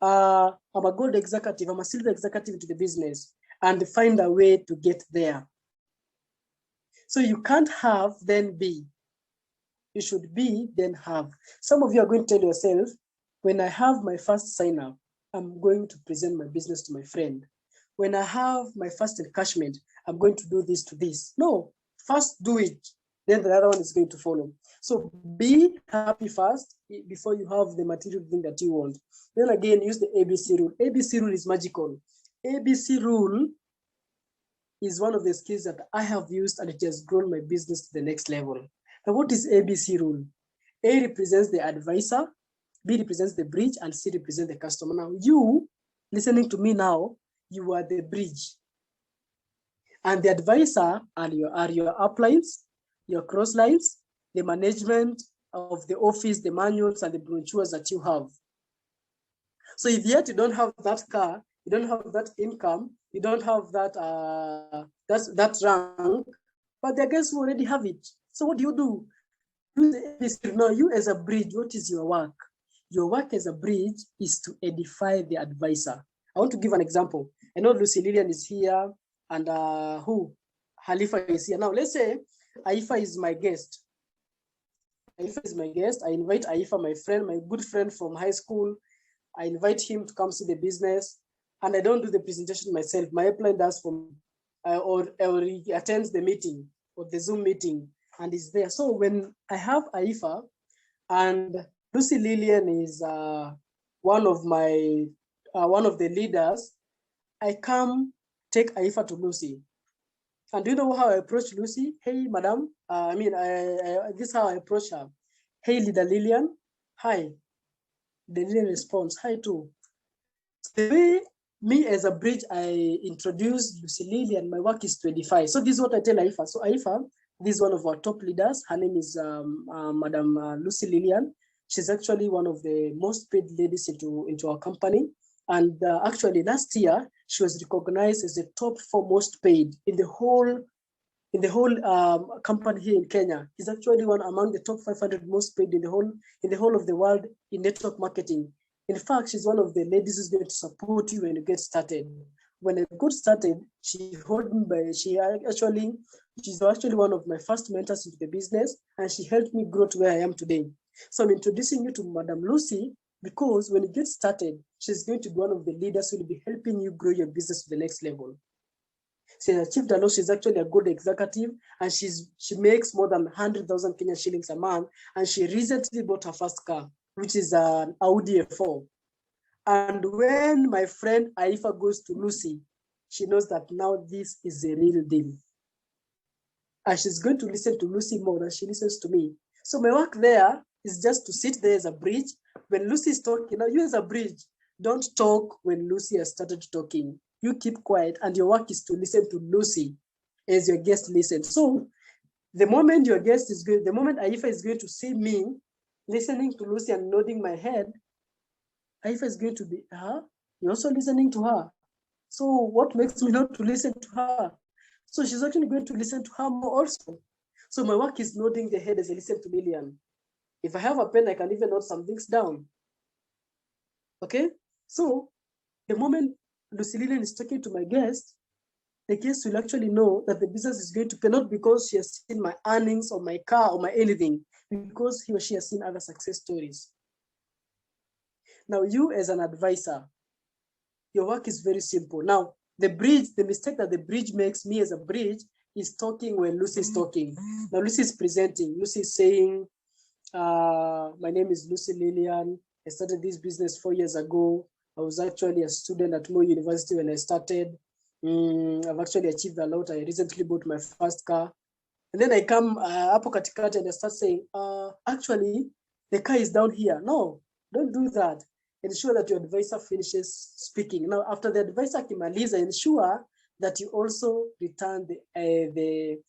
I'm a gold executive, I'm a silver executive to the business, and find a way to get there. So you can't have, then be. You should be, then have. Some of you are going to tell yourself, when I have my first sign up, I'm going to present my business to my friend. When I have my first encashment, I'm going to do this to this. No, first do it. Then the other one is going to follow. So be happy first before you have the material thing that you want. Then again, use the ABC rule. ABC rule is magical. ABC rule is one of the skills that I have used and it has grown my business to the next level. Now, what is ABC rule? A represents the advisor, B represents the bridge, and C represents the customer. Now, you listening to me now, you are the bridge. And the advisor are your uplines, your cross lines, the management of the office, the manuals, and the brochures that you have. So if yet you don't have that car, you don't have that income, you don't have that that rank, but the guys who already have it. So what do? Now, you as a bridge, what is your work? Your work as a bridge is to edify the advisor. I want to give an example. I know Lucy Lillian is here, and Halifa is here. Now, let's say Aifa is my guest. Aifa is my guest. I invite Aifa, my friend, my good friend from high school. I invite him to come see the business, and I don't do the presentation myself. My upline does for me, or he attends the meeting or the Zoom meeting and is there. So when I have Aifa, And Lucy Lillian is one of the leaders. I come take Aifa to Lucy. And do you know how I approach Lucy? Hey, madam. This is how I approach her. Hey, leader Lillian. Hi. The Lillian responds, hi too. So the way me as a bridge, I introduced Lucy Lillian, my work is 25. So this is what I tell Aifa. So Aifa, this is one of our top leaders. Her name is Madam Lucy Lillian. She's actually one of the most paid ladies into our company. And actually last year, she was recognized as the top 4 most paid in the whole company here in Kenya. He's actually one among the top 500 most paid in the whole of the world in network marketing. In fact, she's one of the ladies who's going to support you when you get started. When I got started, she's actually one of my first mentors into the business, and she helped me grow to where I am today. So I'm introducing you to Madam Lucy because when you get started, she's going to be one of the leaders who will be helping you grow your business to the next level. She's achieved a lot. She's actually a good executive, and she makes more than 100,000 Kenyan shillings a month. And she recently bought her first car, which is an Audi A4. And when my friend Aifa goes to Lucy, she knows that now this is a real deal. And she's going to listen to Lucy more than she listens to me. So my work there is just to sit there as a bridge. When Lucy is talking, now you as a bridge, don't talk when Lucy has started talking. You keep quiet, and your work is to listen to Lucy as your guest listens. So the moment your guest is going, the moment Aifa is going to see me listening to Lucy and nodding my head, Aifa is going to be, you're also listening to her. So what makes me not to listen to her? So she's actually going to listen to her more also. So my work is nodding the head as I listen to Lillian. If I have a pen, I can even note some things down. Okay? So the moment Lucy Lillian is talking to my guest, the guest will actually know that the business is going to pay, not because she has seen my earnings or my car or my anything, because he or she has seen other success stories. Now, you as an advisor, your work is very simple. Now, the mistake that the bridge makes, me as a bridge, is talking when Lucy is talking. Now, Lucy is presenting. Lucy is saying, my name is Lucy Lillian. I started this business 4 years ago. I was actually a student at Moi University when I started. I've actually achieved a lot. I recently bought my first car. And then I come hapo katikati and I start saying, actually, the car is down here. No, don't do that. Ensure that your advisor finishes speaking. Now, after the advisor kimaliza, ensure that you also return you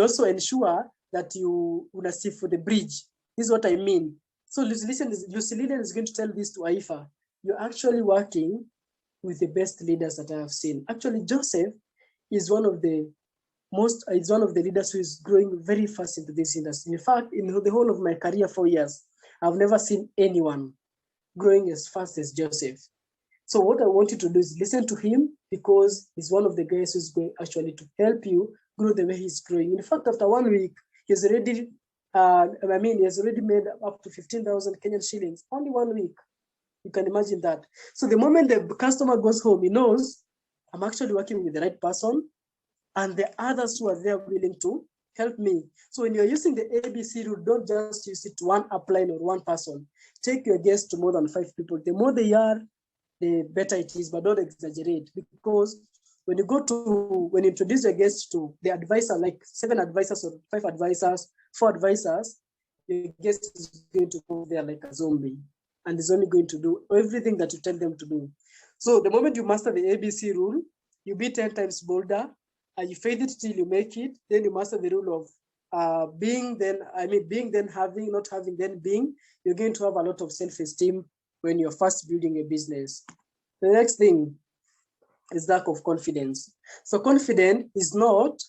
also ensure that you see for the bridge. This is what I mean. So Lucy Lillian is going to tell this to Aifa. You're actually working with the best leaders that I have seen. Actually, Joseph is one of the leaders who is growing very fast into this industry. In fact, in the whole of my career, 4 years, I've never seen anyone growing as fast as Joseph. So what I want you to do is listen to him, because he's one of the guys who's going actually to help you grow the way he's growing. In fact, after 1 week, he's already made up to 15,000 Kenyan shillings, only 1 week. You can imagine that. So the moment the customer goes home, he knows I'm actually working with the right person, and the others who are there willing to help me. So when you're using the ABC rule, don't just use it to one upline or one person. Take your guests to more than 5 people. The more they are, the better it is, but don't exaggerate, because when you introduce your guests to the advisor, like 7 advisors or 5 advisors, 4 advisors, your guest is going to go there like a zombie, and is only going to do everything that you tell them to do. So the moment you master the ABC rule, you be 10 times bolder, and you fade it till you make it. Then you master the rule of being, then having, not having, then being. You're going to have a lot of self-esteem when you're first building a business. The next thing is lack of confidence. So confidence is not,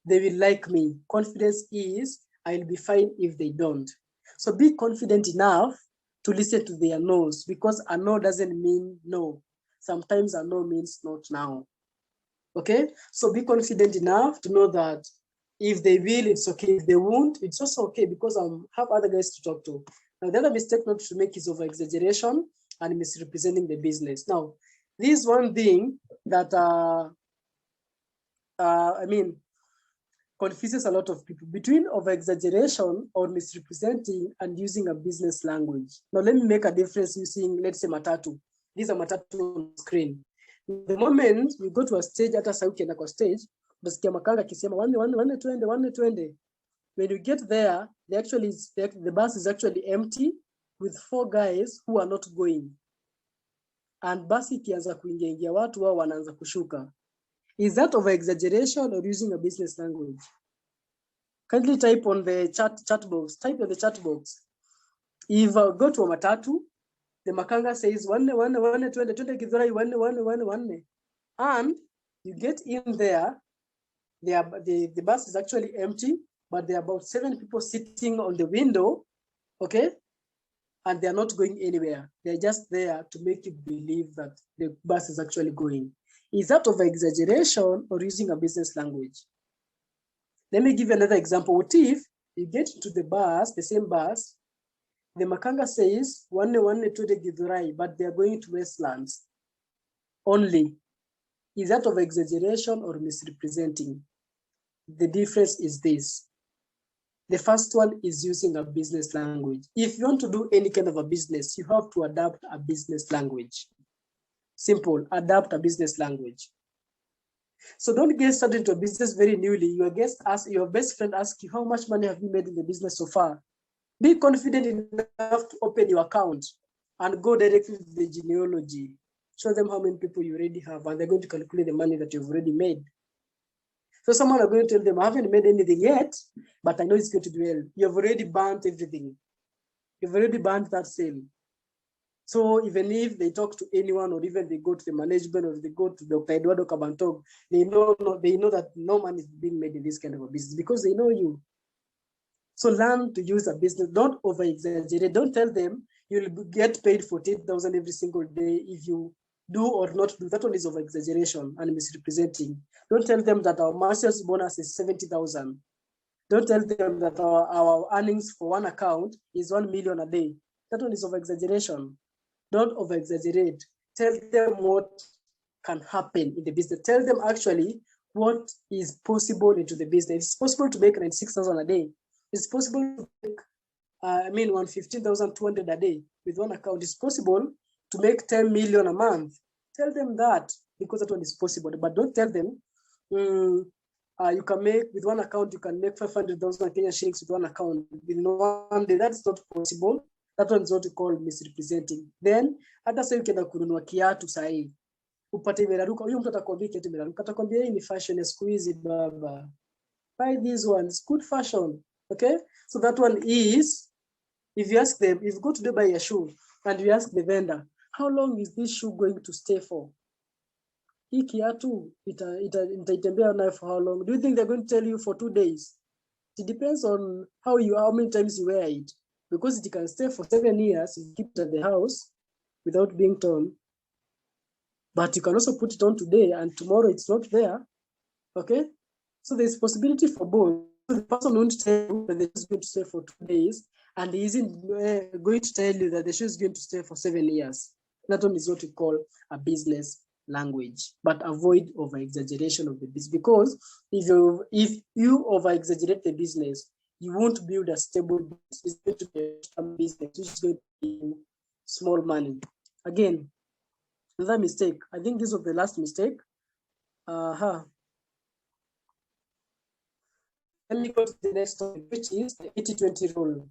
they will like me. Confidence is, I'll be fine if they don't. So be confident enough to listen to their no's, because a no doesn't mean no. Sometimes a no means not now. Okay? So be confident enough to know that if they will, it's okay. If they won't, it's also okay, because I have other guys to talk to. Now, the other mistake not to make is over-exaggeration and misrepresenting the business. Now, this is one thing that, confuses a lot of people between over-exaggeration or misrepresenting and using a business language. Now, let me make a difference using, let's say, matatu. These are matatu on screen. The moment you go to a stage, hata sasa ukienda kwa stage, unasikia makanga akisema wanne twende. When you get there, the bus is actually empty with 4 guys who are not going. And basi ikianza kuingia watu wao wanaanza kushuka. Is that over exaggeration or using a business language? Kindly type on the chat box. Type on the chat box. If I go to a matatu, the makanga says wanne twende Githurai wanne. And you get in there, the bus is actually empty, but there are about 7 people sitting on the window, okay? And they're not going anywhere. They're just there to make you believe that the bus is actually going. Is that over exaggeration or using a business language? Let me give you another example. What if you get to the bus, the same bus, the makanga says wanne to the Githurai, but they're going to Westlands only. Is that over exaggeration or misrepresenting? The difference is this. The first one is using a business language. If you want to do any kind of a business, you have to adapt a business language. Simple, adapt a business language. So don't get started into a business very newly. Your best friend asks you, how much money have you made in the business so far? Be confident enough to open your account and go directly to the genealogy. Show them how many people you already have, and they're going to calculate the money that you've already made. So someone are going to tell them, I haven't made anything yet, but I know it's going to do well. You've already burnt everything. You've already burnt that sale. So even if they talk to anyone, or even they go to the management, or they go to Dr. Eduardo Kabantog, they know that no money is being made in this kind of a business because they know you. So learn to use a business. Don't over-exaggerate. Don't tell them you'll get paid 14,000 every single day if you do or not do. That one is over-exaggeration and misrepresenting. Don't tell them that our master's bonus is 70,000. Don't tell them that our earnings for one account is 1 million a day. That one is over-exaggeration. Don't over-exaggerate. Tell them what can happen in the business. Tell them actually what is possible into the business. It's possible to make 96,000 a day. It's possible to make, 115,200 a day with one account. It's possible to make 10 million a month. Tell them that, because that one is possible. But don't tell them you can make, with one account, you can make 500,000 Kenyan shillings with one account within 1 day. That's not possible. That one is what we call misrepresenting. Then, hata sasa ukienda kununua kiatu sahi, upate imeraruka, huyo mtu atakwambia kiatu imeraruka, atakwambia hii ni fashion ya siku hizi baba. Buy these ones, good fashion. Okay? So that one is, if you ask them, if you go to buy a shoe and you ask the vendor, how long is this shoe going to stay for? Hii kiatu itaitembea nayo for how long? Do you think they're going to tell you for 2 days? It depends on how many times you wear it. Because it can stay for 7 years, you keep it at the house without being torn. But you can also put it on today and tomorrow it's not there. Okay? So there's possibility for both. So the person won't tell you that the shoe is going to stay for 2 days, and he isn't going to tell you that the shoe is going to stay for 7 years. That one is what we call a business language. But avoid over-exaggeration of the business, because if you over-exaggerate the business, you won't build a stable business. It's going to be a business which is going to be small money. Again, another mistake. I think this was the last mistake. Let me go to the next topic, which is the 80-20 rule.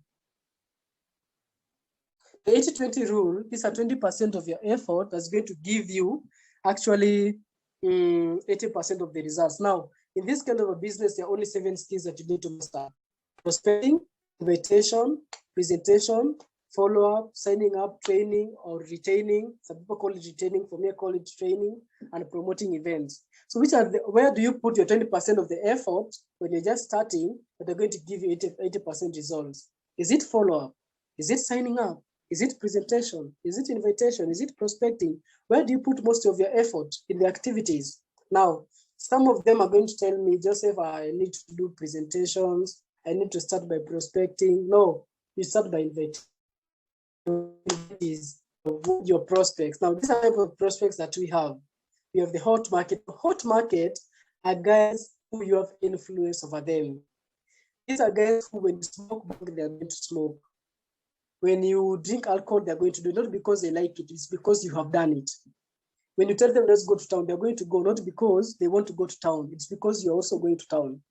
The 80-20 rule is a 20% of your effort that's going to give you actually 80% of the results. Now, in this kind of a business, there are only 7 skills that you need to master: prospecting, invitation, presentation, follow-up, signing up, training, or retaining. Some people call it retaining. For me, I call it training, and promoting events. So where do you put your 20% of the effort when you're just starting, but they're going to give you 80% results? Is it follow-up? Is it signing up? Is it presentation? Is it invitation? Is it prospecting? Where do you put most of your effort in the activities? Now, some of them are going to tell me, Joseph, I need to do presentations. I need to start by prospecting. No, you start by inviting your prospects. Now, these are the type of prospects that we have. We have the hot market. The hot market are guys who you have influence over them. These are guys who, when you smoke, they are going to smoke. When you drink alcohol, they're going to do it, not because they like it, it's because you have done it. When you tell them let's go to town, they're going to go, not because they want to go to town, it's because you're also going to town.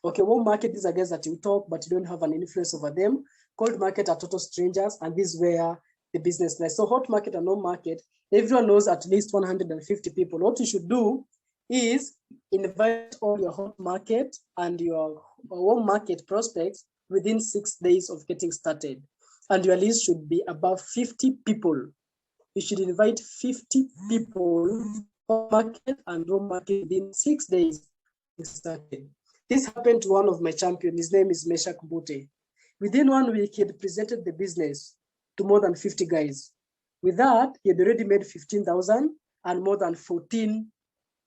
Okay, warm market, these are guys that you talk, but you don't have an influence over them. Cold market are total strangers, and this is where the business lies. So hot market and warm market, everyone knows at least 150 people. What you should do is invite all your hot market and your warm market prospects within 6 days of getting started. And your list should be above 50 people. You should invite 50 people hot market and warm market within 6 days of started. This happened to one of my champions. His name is Meshak Mbute. Within 1 week, he had presented the business to more than 50 guys. With that, he had already made 15,000 and more than 14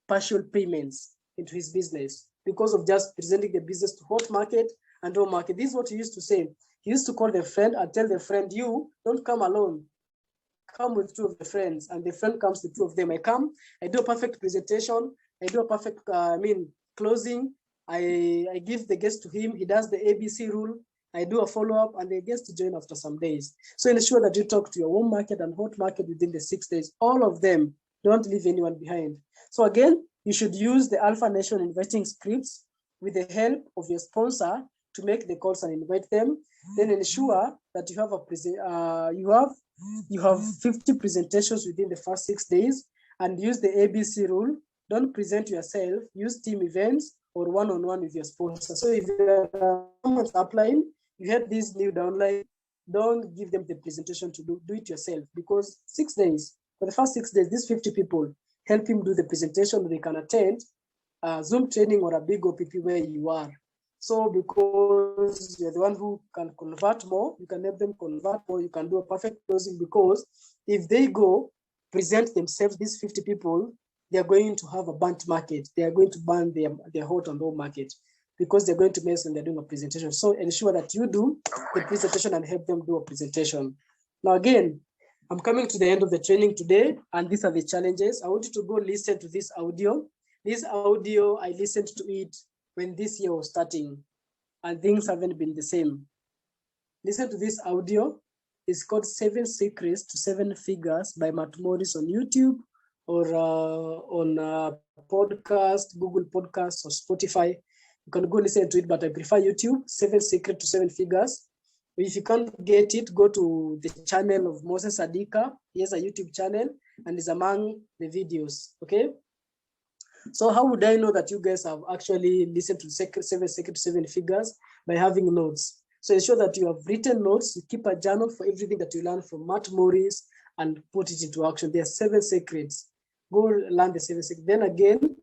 partial payments into his business because of just presenting the business to hot market and warm market. This is what he used to say. He used to call the friend and tell the friend, you don't come alone. Come with 2 of the friends, and the friend comes with 2 of them. I come, I do a perfect presentation, I do a perfect, closing. I give the guest to him. He does the ABC rule. I do a follow-up, and the guest to join after some days. So ensure that you talk to your warm market and hot market within the 6 days. All of them. Don't leave anyone behind. So again, you should use the Alpha Nation inviting scripts with the help of your sponsor to make the calls and invite them. Then ensure that you have 50 presentations within the first 6 days, and use the ABC rule. Don't present yourself. Use team events or one-on-one with your sponsor. So if someone's upline, you had this new downline, don't give them the presentation to do it yourself, because 6 days, for the first 6 days, these 50 people help him do the presentation. They can attend a Zoom training or a big OPP where you are. So because you're the one who can convert more, you can help them convert more, you can do a perfect closing, because if they go present themselves, these 50 people, they're going to have a burnt market. They are going to burn their hot and low market, because they're going to mess when they're doing a presentation. So ensure that you do the presentation and help them do a presentation. Now, again, I'm coming to the end of the training today, and these are the challenges. I want you to go listen to this audio. This audio, I listened to it when this year was starting, and things haven't been the same. Listen to this audio. It's called 7 Secrets to 7 Figures by Matt Morris on YouTube, or on podcast, Google Podcasts or Spotify. You can go listen to it, but I prefer YouTube, 7 Secrets to 7 Figures. If you can't get it, go to the channel of Moses Adika. He has a YouTube channel and is among the videos, okay? So how would I know that you guys have actually listened to 7 Secrets to 7 Figures? By having notes. So ensure that you have written notes. You keep a journal for everything that you learn from Matt Morris and put it into action. There are 7 secrets. Go learn the 7 secrets. Then again,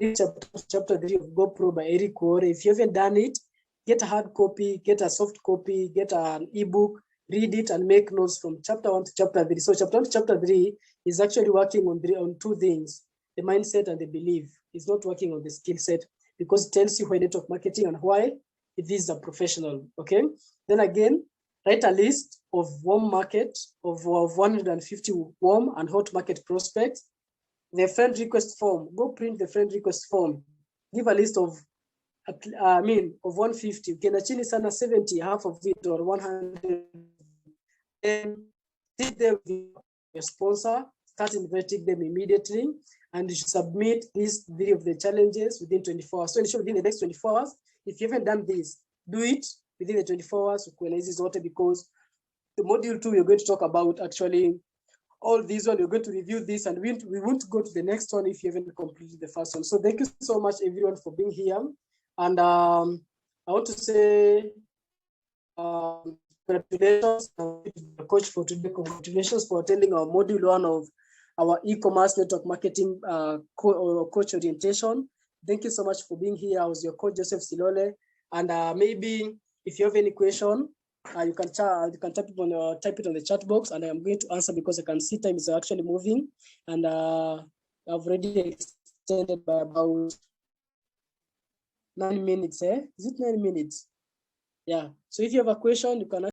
chapter 3 of GoPro by Eric Wore. If you haven't done it, get a hard copy, get a soft copy, get an ebook, read it, and make notes from chapter 1 to chapter 3. So chapter 1 to chapter 3 is actually working on 2 things, the mindset and the belief. It's not working on the skill set, because it tells you why network marketing and why it is a professional, okay? Then again, write a list of warm market, of 150 warm and hot market prospects. The friend request form, go print the friend request form. Give a list of 150. You can achieve sana 70, half of it, or 100. Then sit there with your sponsor, start inviting them immediately, and you should submit these 3 of the challenges within 24 hours. So ensure within the next 24 hours, if you haven't done this, do it within the 24 hours, because the module 2, we're going to talk about actually all these one. You're going to review this, and we won't go to the next one if you haven't completed the first one. So thank you so much, everyone, for being here. And I want to say congratulations, coach, for today. Congratulations for attending our module 1 of our e-commerce network marketing coach orientation. Thank you so much for being here. I was your coach, Joseph Silole. And maybe if you have any question, you can type it on the chat box, and I'm going to answer, because I can see time is actually moving, and I've already extended by about 9 minutes. Is it 9 minutes? Yeah. So if you have a question, you can